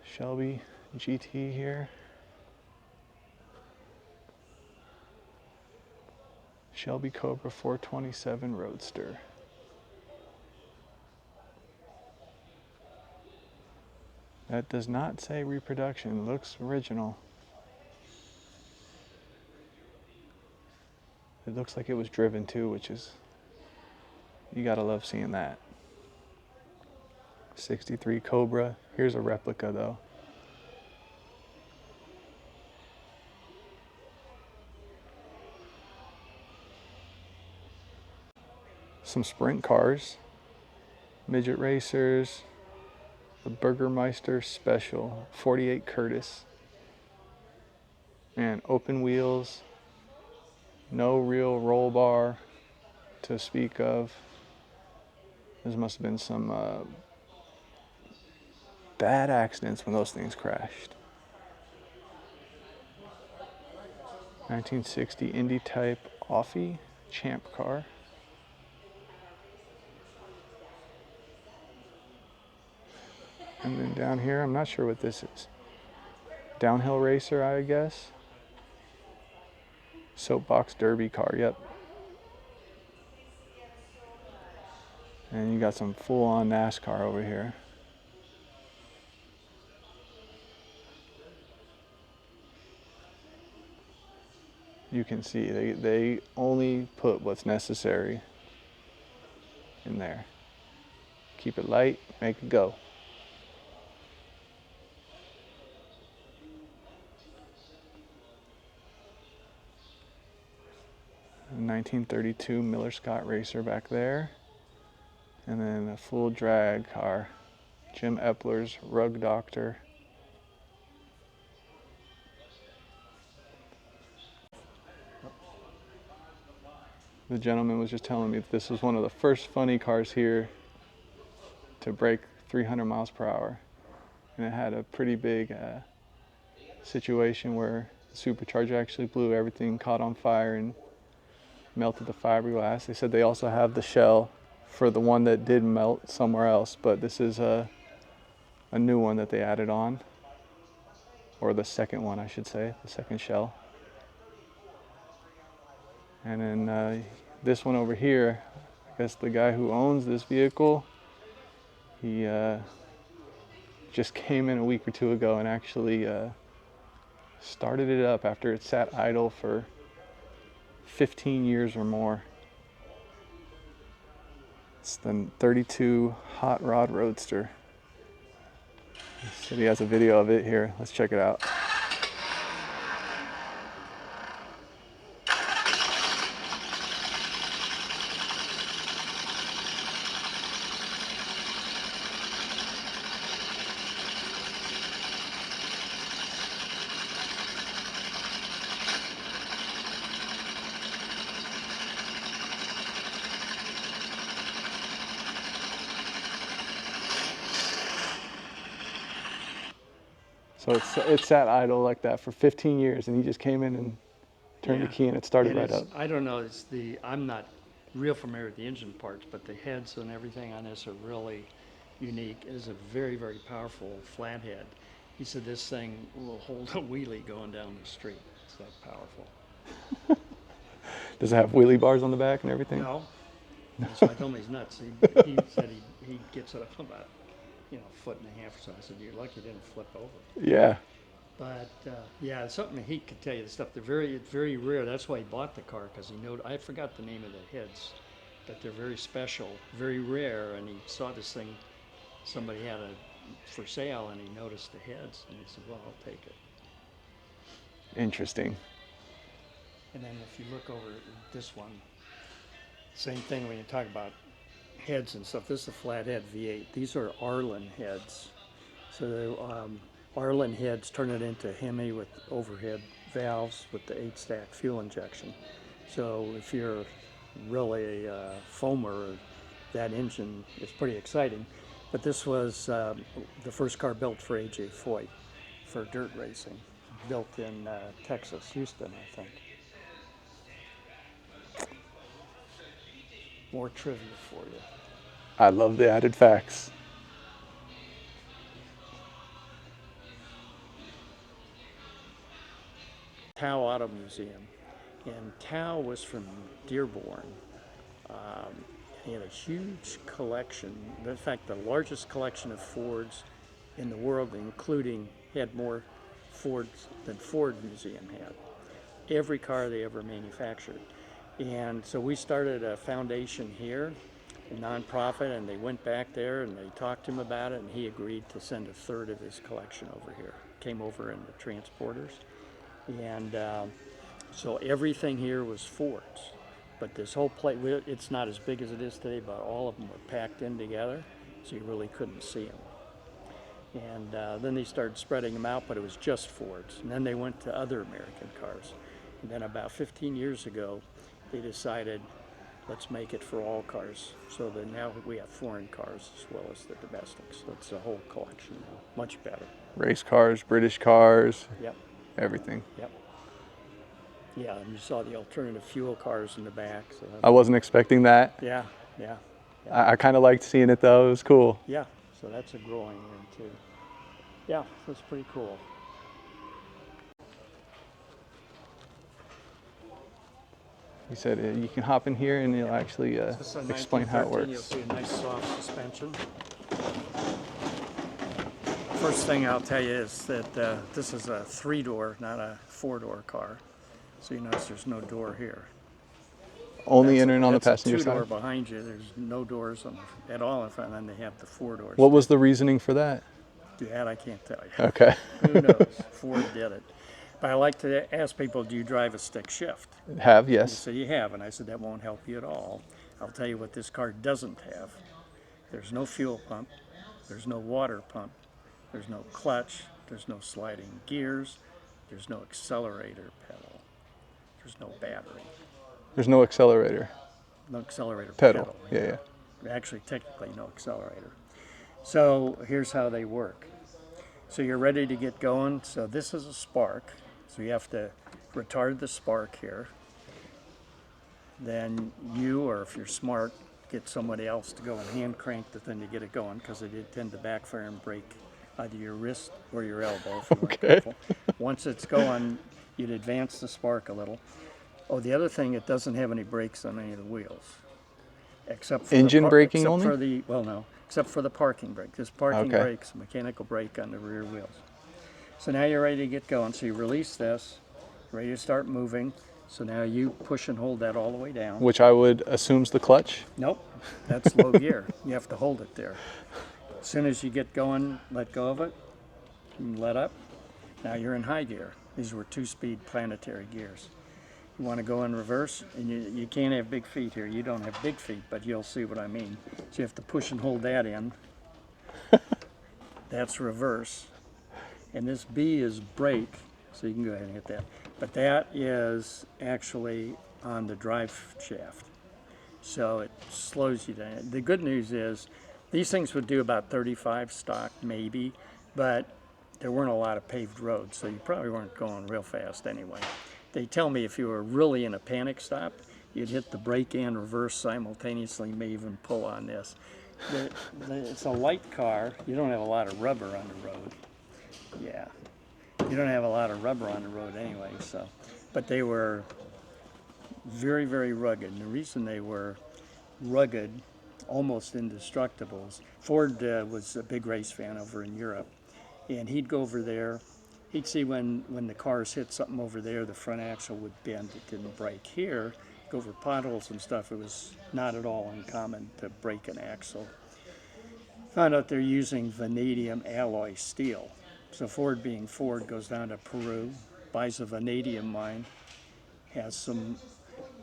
Shelby GT here. Shelby Cobra 427 Roadster. That does not say reproduction, looks original. It looks like it was driven too, which is, you gotta love seeing that. 63 Cobra, here's a replica though. Some sprint cars, midget racers, the Burgermeister Special 48 Curtis, and open wheels, no real roll bar to speak of. There must have been some bad accidents when those things crashed. 1960 Indy type Offie Champ car. And then down here, I'm not sure what this is. Downhill racer, I guess. Soapbox Derby car, yep. And you got some full-on NASCAR over here. You can see they only put what's necessary in there. Keep it light, make it go. A 1932 Miller Scott Racer back there. And then a full drag car. Jim Epler's Rug Doctor. The gentleman was just telling me that this was one of the first funny cars here to break 300 miles per hour. And it had a pretty big situation where the supercharger actually blew, everything caught on fire and melted the fiberglass. They said they also have the shell for the one that did melt somewhere else, but this is a new one that they added on, or the second one I should say, the second shell. And then this one over here, I guess the guy who owns this vehicle, he just came in a week or two ago and actually started it up after it sat idle for 15 years or more. It's the 32 Hot Rod Roadster. He said he has a video of it here. Let's check it out. So it sat idle like that for 15 years, and he just came in and turned the key and it started right up. I don't know, I'm not real familiar with the engine parts, but the heads and everything on this are really unique. It is a very, very powerful flathead. He said this thing will hold a wheelie going down the street. It's that powerful. Does it have wheelie bars on the back and everything? No. So I told him he's nuts. He said he gets it up about, a foot and a half or so. I said, you're lucky it didn't flip over. Yeah. But yeah, it's something he could tell you the stuff. It's very rare. That's why he bought the car, because he knew. I forgot the name of the heads, but they're very special, very rare. And he saw this thing, somebody had it for sale, and he noticed the heads, and he said, "Well, I'll take it." Interesting. And then if you look over at this one, same thing when you talk about heads and stuff. This is a flathead V8. These are Arlen heads. So the Arlen heads turn it into Hemi with overhead valves with the 8-stack fuel injection. So if you're really a foamer, that engine is pretty exciting. But this was the first car built for A.J. Foyt for dirt racing, built in Texas, Houston, I think. More trivia for you. I love the added facts. Tao Auto Museum, and Tao was from Dearborn. He had a huge collection, in fact the largest collection of Fords in the world, including, had more Fords than Ford Museum had. Every car they ever manufactured. And so we started a foundation here, a nonprofit, and they went back there and they talked to him about it, and he agreed to send a third of his collection over here. Came over in the transporters. And so everything here was Fords. But this whole place, it's not as big as it is today, but all of them were packed in together, so you really couldn't see them. And then they started spreading them out, but it was just Fords. And then they went to other American cars. And then about 15 years ago, they decided, let's make it for all cars. So that now we have foreign cars as well as the domestics. So it's a whole collection now, much better. Race cars, British cars, Yep. everything. Yep. Yeah, and you saw the alternative fuel cars in the back. So I wasn't expecting that. yeah, yeah, I kind of liked seeing it though. It was cool. yeah. So that's a growing one too. Yeah, that's pretty cool. You said you can hop in here and it'll actually This is a explain how it 1913. You'll works. see a nice soft suspension. First thing I'll tell you is that this is a 3-door, not a 4-door car. So you notice there's no door here. Only entering on the That's passenger a 2-door side. behind you. There's no doors at all in front, and then they have the 4 doors. What was the reasoning for that? That I can't tell you. Okay. Who knows? Ford did it. But I like to ask people, do you drive a stick shift? Have, They yes. say you have, and I said that won't help you at all. I'll tell you what this car doesn't have. There's no fuel pump. There's no water pump. There's no clutch. There's no sliding gears. There's no accelerator pedal. There's no battery. There's no accelerator. No accelerator Pedal. Yeah. Actually, technically, no accelerator. So here's how they work. So you're ready to get going. So this is a spark. So you have to retard the spark here. Then you, or if you're smart, get somebody else to go and hand crank the thing to get it going, because they did tend to backfire and break either your wrist or your elbow if you weren't careful. Once it's going, you'd advance the spark a little. Oh, the other thing, it doesn't have any brakes on any of the wheels, except for Engine braking except only? for the except for the parking brake. This parking Okay. brake's a mechanical brake on the rear wheels. So now you're ready to get going. So you release this, ready to start moving. So now you push and hold that all the way down. Which I would assume's the clutch. Nope, that's low gear. You have to hold it there. As soon as you get going, let go of it, and let up. Now you're in high gear. These were 2-speed planetary gears. You want to go in reverse, and you can't have big feet here. You don't have big feet, but you'll see what I mean. So you have to push and hold that in. That's reverse. And this B is brake, so you can go ahead and hit that. But that is actually on the drive shaft. So it slows you down. The good news is these things would do about 35 stock, maybe, but there weren't a lot of paved roads, so you probably weren't going real fast anyway. They tell me if you were really in a panic stop, you'd hit the brake and reverse simultaneously, may even pull on this. It's a light car. You don't have a lot of rubber on the road. Yeah, you don't have a lot of rubber on the road anyway, so. But they were very, very rugged. And the reason they were rugged, almost indestructible, is Ford was a big race fan over in Europe. And he'd go over there, he'd see when the cars hit something over there, the front axle would bend, it didn't break. Here, go over potholes and stuff, it was not at all uncommon to break an axle. Found out they're using vanadium alloy steel. So Ford being Ford goes down to Peru, buys a vanadium mine, has some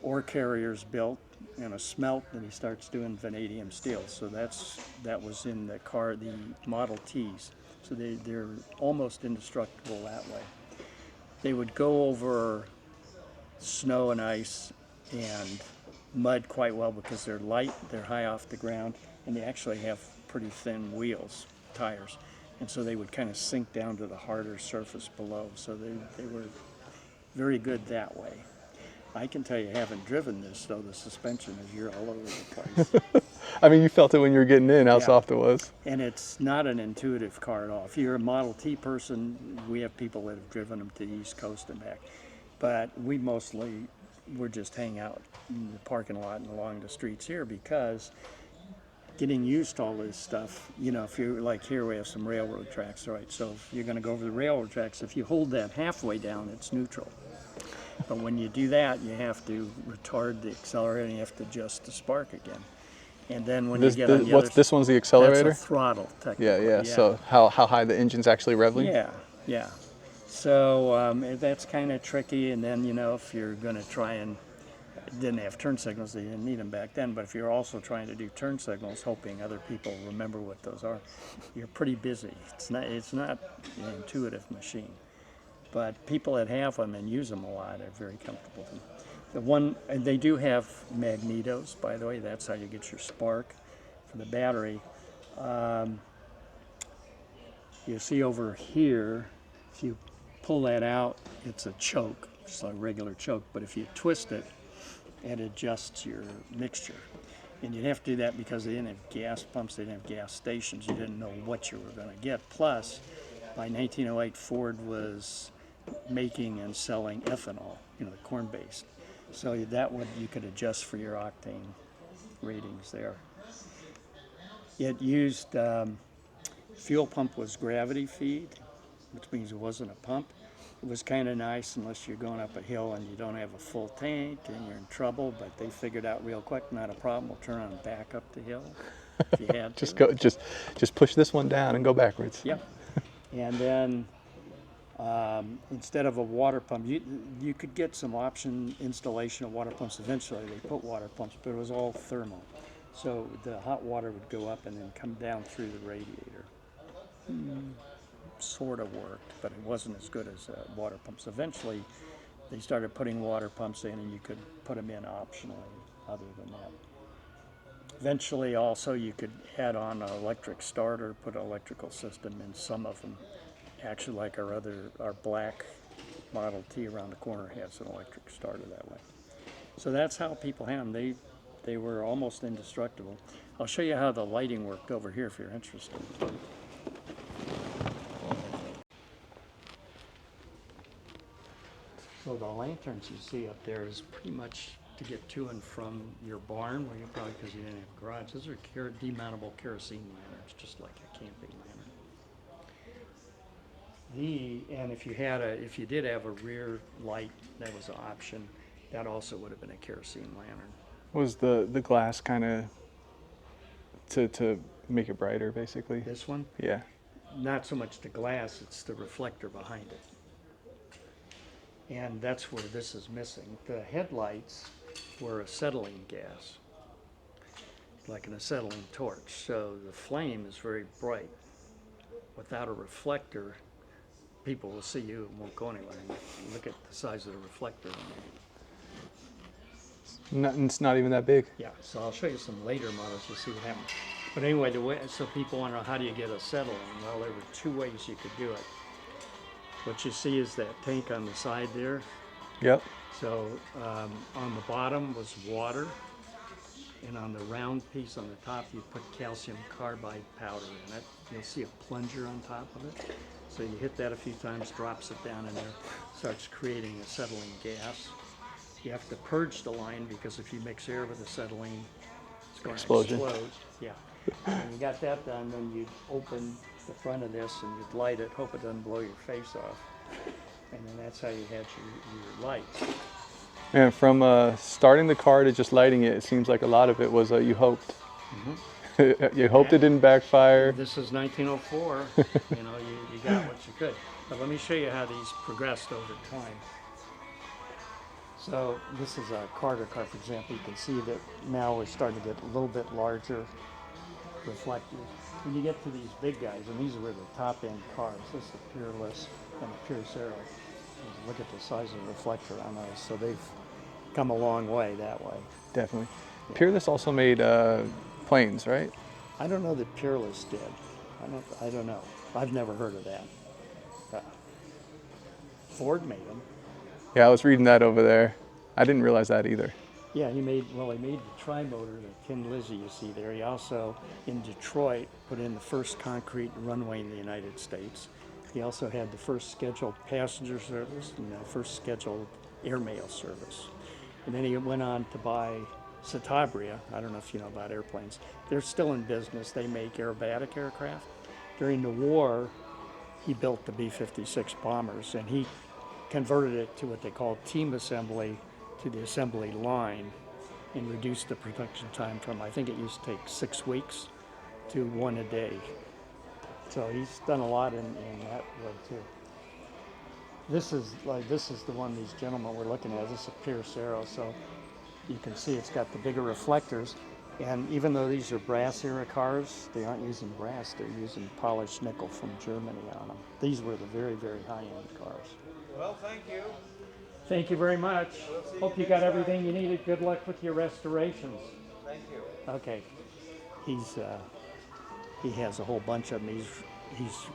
ore carriers built and a smelt, and he starts doing vanadium steel. So that was in the car, the Model Ts. So they're almost indestructible that way. They would go over snow and ice and mud quite well because they're light, they're high off the ground, and they actually have pretty thin wheels, tires. And so they would kind of sink down to the harder surface below. So they were very good that way. I can tell you, having driven this, though, the suspension is you're all over the place. I mean, you felt it when you were getting in, how Yeah. soft it was. And it's not an intuitive car at all. If you're a Model T person, we have people that have driven them to the East Coast and back. But we're just hang out in the parking lot and along the streets here because getting used to all this stuff, if you're like here, we have some railroad tracks, right? So if you're going to go over the railroad tracks, if you hold that halfway down, it's neutral. But when you do that, you have to retard the accelerator and you have to adjust the spark again. And then when you get on the other This one's the accelerator? That's a throttle, technically. Yeah. So how high the engine's actually revving? Yeah. So that's kind of tricky. And then, if you're going to try and didn't have turn signals, they didn't need them back then. But if you're also trying to do turn signals, hoping other people remember what those are, you're pretty busy. It's not an intuitive machine. But people that have them and use them a lot are very comfortable with them. And they do have magnetos, by the way. That's how you get your spark for the battery. You see over here, if you pull that out, it's a choke, just a regular choke. But if you twist it, it adjusts your mixture. And you'd have to do that because they didn't have gas pumps, they didn't have gas stations. You didn't know what you were going to get. Plus, by 1908, Ford was making and selling ethanol, corn-based. So that would you could adjust for your octane ratings there. It used fuel pump was gravity feed, which means it wasn't a pump. It was kind of nice unless you're going up a hill and you don't have a full tank and you're in trouble. But they figured out real quick, not a problem. We'll turn on back up the hill if you had to. just push this one down and go backwards. Yep. And then instead of a water pump, you could get some option installation of water pumps. Eventually they put water pumps, but it was all thermal. So the hot water would go up and then come down through the radiator. Sort of worked, but it wasn't as good as water pumps. Eventually they started putting water pumps in and you could put them in optionally other than that. Eventually also you could add on an electric starter, put an electrical system in some of them. Actually, like our black Model T around the corner has an electric starter that way. So that's how people had them. They were almost indestructible. I'll show you how the lighting worked over here if you're interested. So the lanterns you see up there is pretty much to get to and from your barn, where you probably because you didn't have a garage. Those are demountable kerosene lanterns, just like a camping lantern. And if you did have a rear light, that was an option. That also would have been a kerosene lantern. Was the glass kind of to make it brighter, basically? This one? Yeah. Not so much the glass, it's the reflector behind it. And that's where this is missing. The headlights were acetylene gas, like an acetylene torch. So the flame is very bright. Without a reflector, people will see you and won't go anywhere. And look at the size of the reflector. It's not even that big. Yeah, so I'll show you some later models to see what happens. But anyway, so people want to know, how do you get acetylene? Well, there were two ways you could do it. What you see is that tank on the side there. Yep. So on the bottom was water, and on the round piece on the top you put calcium carbide powder in it. You'll see a plunger on top of it. So you hit that a few times, drops it down in there, starts creating acetylene gas. You have to purge the line because if you mix air with acetylene, it's going Explosion. to explode. Yeah. When you got that done, then you'd open the front of this and you'd light it, hope it doesn't blow your face off. And then that's how you had your lights. And from starting the car to just lighting it, it seems like a lot of it was you hoped. Mm-hmm. You hoped it didn't backfire. This is 1904. You got what you could. But let me show you how these progressed over time. So this is a Carter car, for example. You can see that now we're starting to get a little bit larger reflectors. When you get to these big guys, and these are the top end cars, this is a Peerless and a Pierce Arrow. Look at the size of the reflector on those. So they've come a long way that way. Definitely. Peerless also made planes, right? I don't know that Peerless did. I don't know. I've never heard of that. Ford made them. Yeah, I was reading that over there. I didn't realize that either. Yeah, he made the tri-motor, the Tin Lizzie you see there. He also, in Detroit, put in the first concrete runway in the United States. He also had the first scheduled passenger service and the first scheduled airmail service. And then he went on to buy Citabria. I don't know if you know about airplanes. They're still in business. They make aerobatic aircraft. During the war, he built the B-56 bombers, and he converted it to what they call team assembly to the assembly line and reduced the production time from, I think it used to take 6 weeks to 1 a day. So he's done a lot in that way too. This is the one these gentlemen were looking at. This is a Pierce Arrow, so you can see it's got the bigger reflectors. And even though these are brass era cars, they aren't using brass, they're using polished nickel from Germany on them. These were the very, very high-end cars. Well, thank you. Thank you very much. Hope you got everything you needed. Good luck with your restorations. Thank you. Okay. He has a whole bunch of them. He's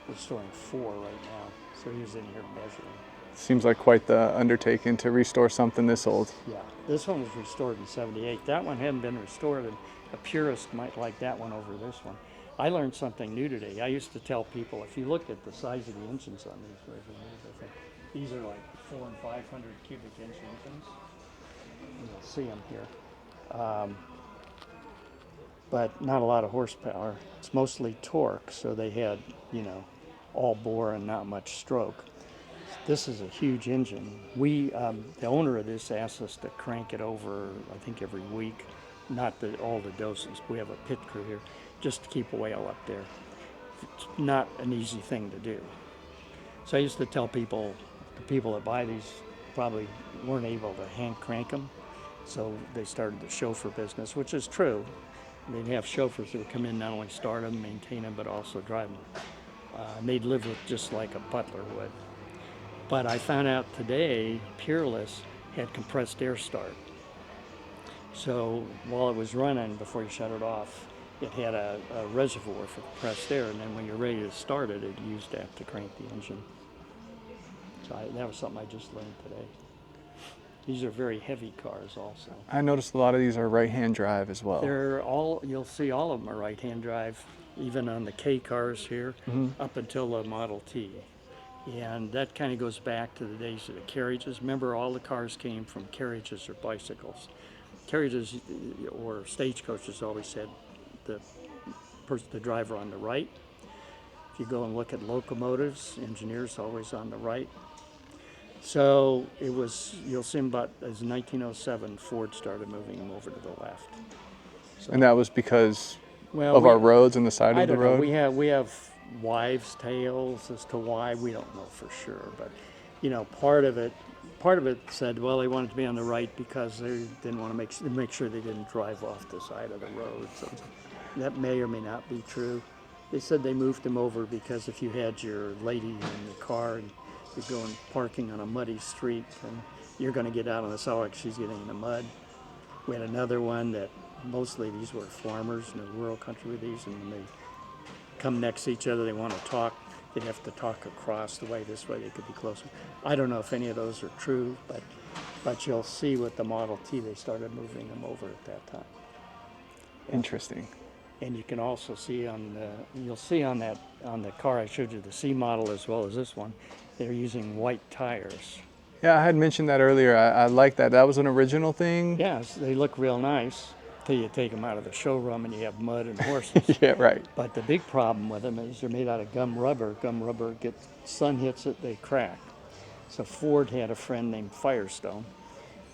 restoring 4 right now. So he's in here measuring. Seems like quite the undertaking to restore something this old. Yeah, this one was restored in '78. That one hadn't been restored, and a purist might like that one over this one. I learned something new today. I used to tell people, if you look at the size of the engines on these, I think these are like 400 and 500 cubic inch engines. You'll see them here. But not a lot of horsepower. It's mostly torque, so they had, all bore and not much stroke. This is a huge engine. The owner of this asked us to crank it over, I think every week, not all the doses. We have a pit crew here, just to keep oil up there. It's not an easy thing to do. So I used to tell people, the people that buy these probably weren't able to hand crank them, so they started the chauffeur business, which is true. They'd have chauffeurs who would come in, not only start them, maintain them, but also drive them. And they'd live with just like a butler would. But I found out today, Peerless had compressed air start. So while it was running, before you shut it off, it had a reservoir for compressed air, and then when you're ready to start it, it used that to crank the engine. So that was something I just learned today. These are very heavy cars also. I noticed a lot of these are right-hand drive as well. You'll see all of them are right-hand drive, even on the K cars here, up until the Model T. And that kind of goes back to the days of the carriages. Remember, all the cars came from carriages or bicycles. Carriages or stagecoaches always had the driver on the right. If you go and look at locomotives, engineers always on the right. So you'll see them about as 1907, Ford started moving them over to the left. So, and that was because of our roads and the side of the road? We have wives' tales as to why. We don't know for sure, but part of it said, well, they wanted to be on the right because they didn't want to make sure they didn't drive off the side of the road. So that may or may not be true. They said they moved them over because if you had your lady in the car and you're going parking on a muddy street and you're going to get out on the sidewalk, she's getting in the mud. We had another one that mostly these were farmers in the rural country with these, and when they come next to each other, they want to talk. They'd have to talk across the way, this way they could be closer. I don't know if any of those are true, but you'll see with the Model T, they started moving them over at that time. Interesting. And you can also see on the car I showed you, the C model as well as this one, they're using white tires. Yeah, I had mentioned that earlier. I like that. That was an original thing. Yes, they look real nice till you take them out of the showroom and you have mud and horses. Yeah, right. But the big problem with them is they're made out of gum rubber. Gum rubber sun hits it, they crack. So Ford had a friend named Firestone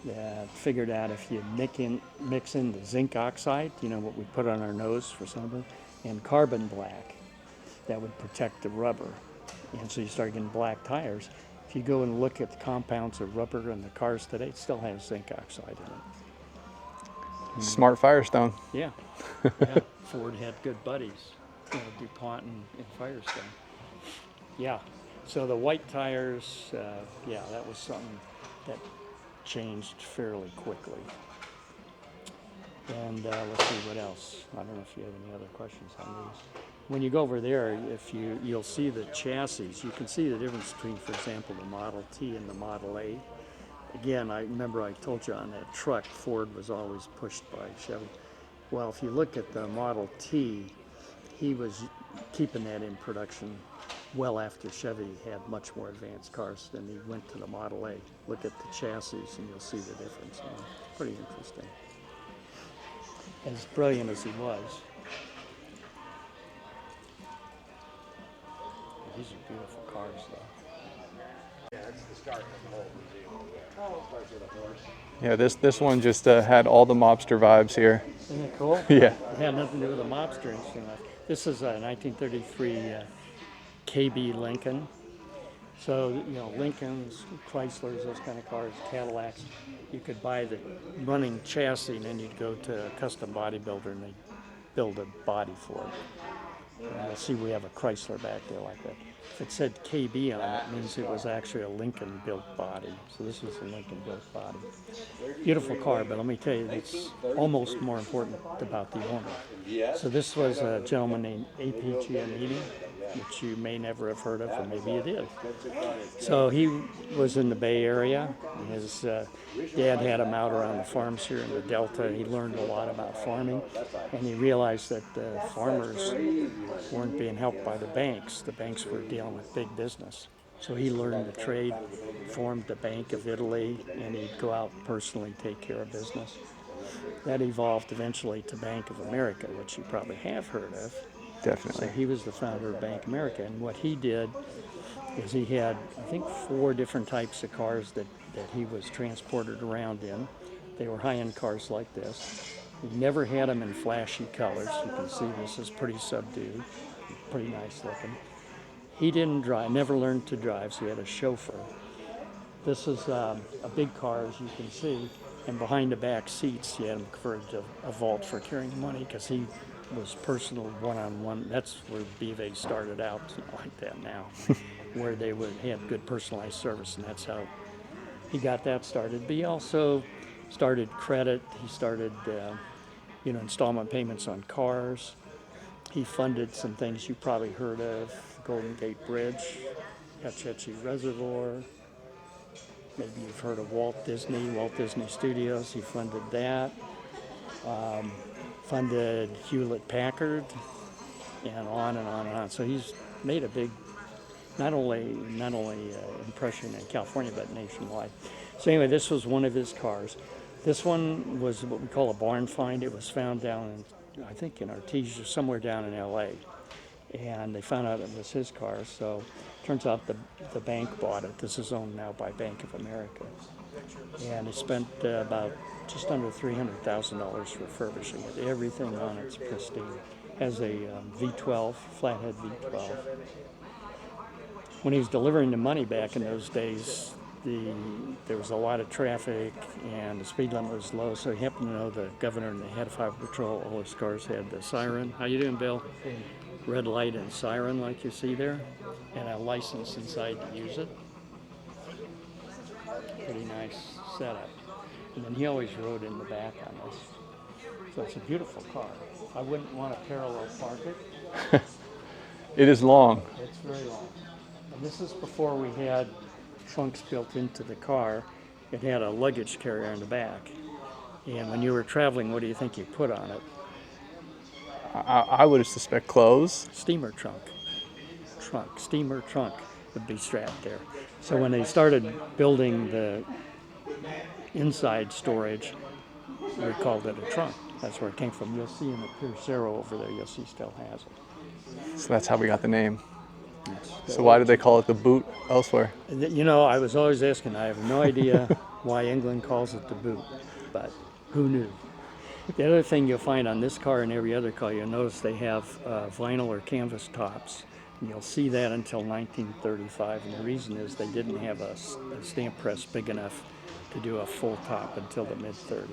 that figured out if you mix in the zinc oxide, what we put on our nose for sunburn, and carbon black, that would protect the rubber. And so you start getting black tires. If you go and look at the compounds of rubber in the cars today, it still has zinc oxide in it. Smart Firestone. Yeah, yeah. Ford had good buddies, DuPont and Firestone. Yeah, so the white tires, yeah, that was something that changed fairly quickly. And let's see what else. I don't know if you have any other questions on these. When you go over there, if you'll see the chassis. You can see the difference between, for example, the Model T and the Model A. Again, I remember I told you on that truck, Ford was always pushed by Chevy. Well, if you look at the Model T, he was keeping that in production well after Chevy had much more advanced cars. Then he went to the Model A. Look at the chassis and you'll see the difference. Pretty interesting. As brilliant as he was. These are beautiful cars, though. Yeah, it's the start of the whole museum. Starts with a horse. Yeah, this one just had all the mobster vibes here. Isn't it cool? Yeah. It had nothing to do with a mobster or anything like that. This is a 1933 KB Lincoln. So, Lincolns, Chryslers, those kind of cars, Cadillacs, you could buy the running chassis and then you'd go to a custom bodybuilder and they'd build a body for it. You'll see we have a Chrysler back there like that. If it said KB on it, it means it was actually a Lincoln built body. So this was a Lincoln built body. Beautiful car, but let me tell you, it's almost more important about the owner. So this was a gentleman named A.P. Giannini, which you may never have heard of, or maybe you did. So he was in the Bay Area, and his dad had him out around the farms here in the Delta. He learned a lot about farming, and he realized that the farmers weren't being helped by the banks. The banks were dealing with big business. So he learned the trade, formed the Bank of Italy, and he'd go out and personally take care of business. That evolved eventually to Bank of America, which you probably have heard of. Definitely. So he was the founder of Bank America, and what he did is he had, I think, 4 different types of cars that he was transported around in. They were high-end cars like this. He never had them in flashy colors. You can see this is pretty subdued, pretty nice looking. He didn't drive, never learned to drive, so he had a chauffeur. This is a big car, as you can see, and behind the back seats, he had him converted to a vault for carrying money because he was personal one-on-one. That's where BVA started out, like that now, where they had good personalized service, and that's how he got that started. But he also started credit. He started, installment payments on cars. He funded some things you probably heard of: Golden Gate Bridge, Hetchy Reservoir. Maybe you've heard of Walt Disney Studios. He funded that. Funded Hewlett-Packard, and on and on and on. So he's made a big, not only impression in California, but nationwide. So anyway, this was one of his cars. This one was what we call a barn find. It was found down in, I think, in Artesia, somewhere down in L.A. And they found out it was his car. So turns out the bank bought it. This is owned now by Bank of America. And he spent about just under $300,000 refurbishing it. Everything on it's pristine. Has a V12, flathead V12. When he was delivering the money back in those days, there was a lot of traffic and the speed limit was low, so he happened to know the governor and the head of highway patrol. All his cars had the siren. How you doing, Bill? Red light and siren like you see there, and a license inside to use it. Pretty nice setup. And then he always rode in the back on this. So it's a beautiful car. I wouldn't want to parallel park it. It is long. It's very long. And this is before we had trunks built into the car. It had a luggage carrier in the back. And when you were traveling, what do you think you put on it? I would suspect clothes. Steamer trunk. Steamer trunk would be strapped there. So when they started building the inside storage, we called it a trunk. That's where it came from. You'll see in the Piercero over there, you'll see still has it. So that's how we got the name. So why did they call it the boot elsewhere? I was always asking. I have no idea why England calls it the boot, but who knew? The other thing you'll find on this car and every other car, you'll notice they have vinyl or canvas tops You'll see that until 1935, and the reason is they didn't have a stamp press big enough to do a full top until the mid-30s.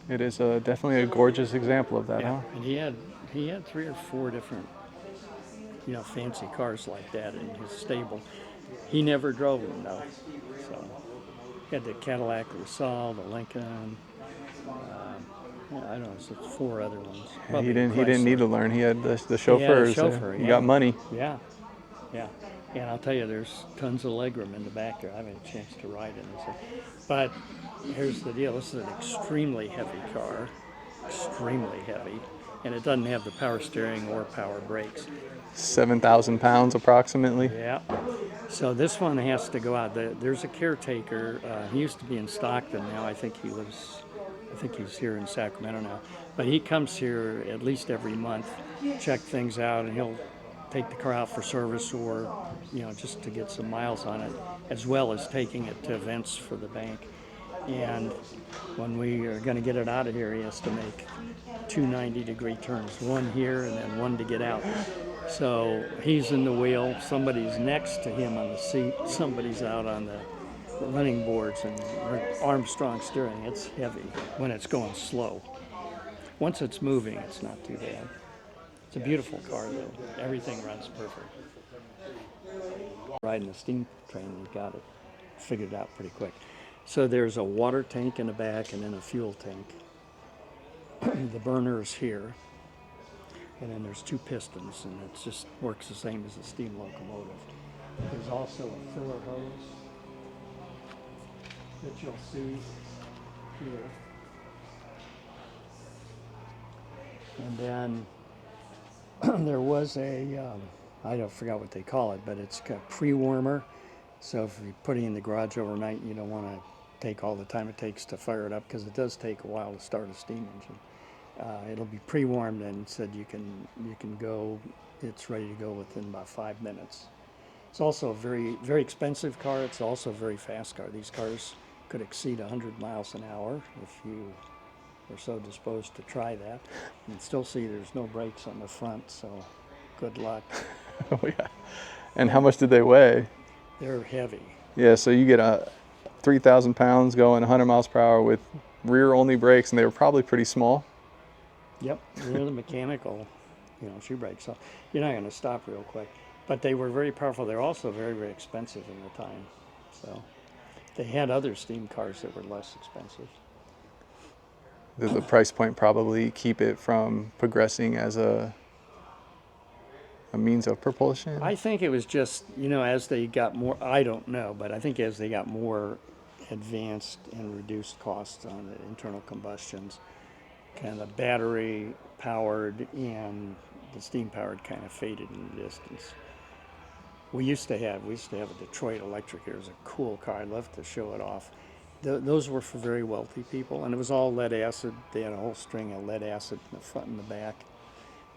It is definitely a gorgeous example of that, huh? And he had 3 or 4 different, fancy cars like that in his stable. He never drove them though. So he had the Cadillac LaSalle, the Lincoln. I don't know, so 4 other ones. And he Probably didn't need to Chrysler. learn. He had the He had a chauffeurs. chauffeur, He yeah. got money. Yeah, yeah. And I'll tell you, there's tons of legroom in the back there. I haven't had a chance to ride in this. But here's the deal. This is an extremely heavy car. Extremely heavy. And it doesn't have the power steering or power brakes. 7,000 pounds approximately. Yeah. So this one has to go out. There's a caretaker. He used to be in Stockton. Now I think he's here in Sacramento now. But he comes here at least every month, check things out, and he'll take the car out for service or, just to get some miles on it, as well as taking it to events for the bank. And when we are going to get it out of here, he has to make 2 90-degree turns, one here and then one to get out. So he's in the wheel, somebody's next to him on the seat, somebody's out on the running boards, and Armstrong steering. It's heavy when it's going slow. Once it's moving, it's not too bad. It's a beautiful car though. Everything runs perfect. Riding the steam train, we got it figured out pretty quick. So there's a water tank in the back and then a fuel tank. The burner is here. And then there's 2 pistons, and it just works the same as a steam locomotive. There's also a filler hose that you'll see here. And then there was I forgot what they call it, but it's got pre-warmer. So if you're putting it in the garage overnight, you don't want to take all the time it takes to fire it up, because it does take a while to start a steam engine. It'll be pre-warmed and said you can go. It's ready to go within about 5 minutes. It's also a very, very expensive car. It's also a very fast car. These cars could exceed 100 miles an hour if you were so disposed to try that. You can still see there's no brakes on the front, so good luck. Oh yeah. And how much did they weigh? They're heavy. Yeah, so you get 3,000 pounds going 100 miles per hour with rear-only brakes, and they were probably pretty small. Yep, they're the mechanical, shoe brakes. So you're not going to stop real quick. But they were very powerful. They're also very, very expensive in the time. So they had other steam cars that were less expensive. Did the price point probably keep it from progressing as a means of propulsion? I think it was just, as they got more, I don't know, but I think as they got more advanced and reduced costs on the internal combustions, kind of battery powered and the steam powered kind of faded in the distance. We used to have a Detroit Electric here. It was a cool car. I'd love to show it off. Those were for very wealthy people, and it was all lead acid. They had a whole string of lead acid in the front and the back.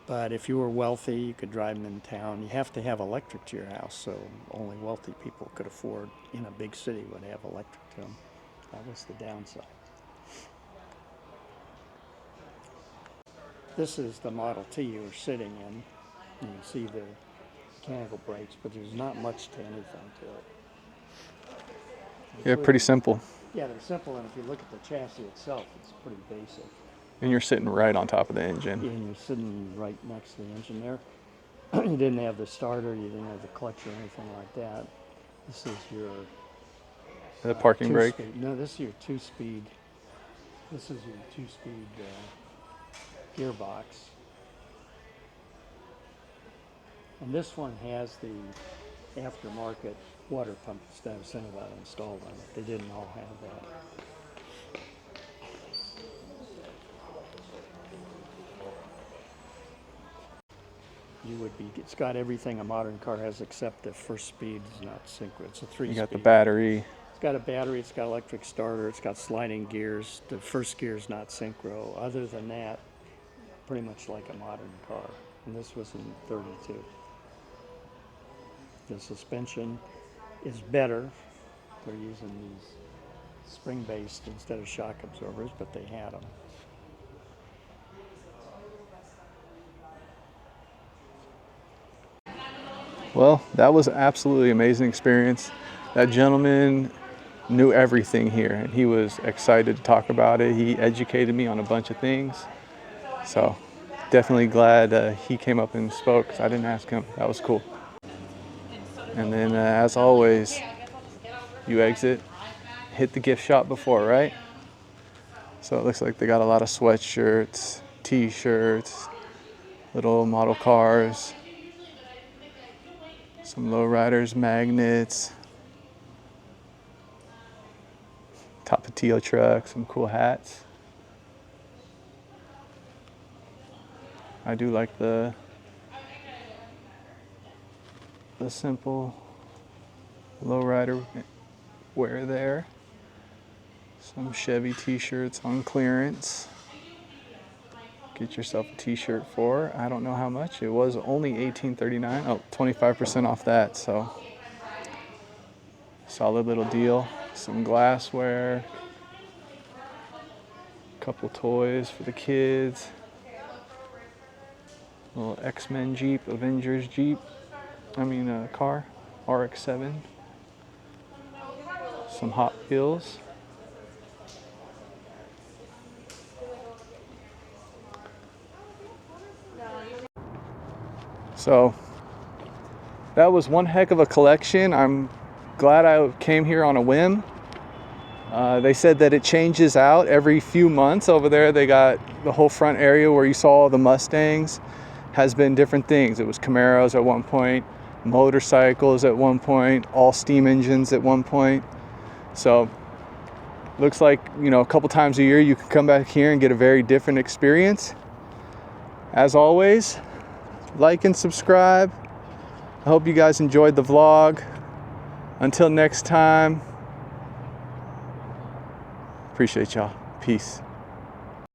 But if you were wealthy, you could drive them in town. You have to have electric to your house, so only wealthy people could afford, in a big city, would have electric to them. That was the downside. This is the Model T you were sitting in. You can see the mechanical brakes, but there's not much to anything to it. Yeah, pretty simple. Yeah, they're simple, and if you look at the chassis itself, it's pretty basic. And you're sitting right on top of the engine. And you're sitting right next to the engine there. You didn't have the starter, you didn't have the clutch or anything like that. This is your The parking brake. No, this is your two-speed. This is your two-speed gearbox. And this one has the aftermarket water pump that I was saying about installed on it. They didn't all have that. It's got everything a modern car has except the first speed is not synchro. It's a 3-speed. You got the battery. It's got a battery, it's got electric starter, it's got sliding gears. The first gear is not synchro. Other than that, pretty much like a modern car. And this was in 32. The suspension is better. They're using these spring-based instead of shock absorbers, but they had them. Well, that was an absolutely amazing experience. That gentleman knew everything here, and he was excited to talk about it. He educated me on a bunch of things. So definitely glad he came up and spoke, 'cause I didn't ask him. That was cool. And then as always, you exit, hit the gift shop before, right? So it looks like they got a lot of sweatshirts, t-shirts, little model cars, some lowriders, magnets, Tapatio trucks, some cool hats. I do like the simple lowrider wear there. Some Chevy t-shirts on clearance. Get yourself a t-shirt for, I don't know how much. It was only $18.39. Oh, 25% off that, so solid little deal. Some glassware, a couple toys for the kids. Little X-Men Jeep, Avengers Jeep. Car, RX-7. Some Hot Wheels. So that was one heck of a collection. I'm glad I came here on a whim. They said that it changes out every few months. Over there they got the whole front area where you saw the Mustangs has been different things. It was Camaros at one point, motorcycles at one point, all steam engines at one point. So looks like, a couple times a year you can come back here and get a very different experience. As always, like and subscribe. I hope you guys enjoyed the vlog. Until next time, appreciate y'all. Peace.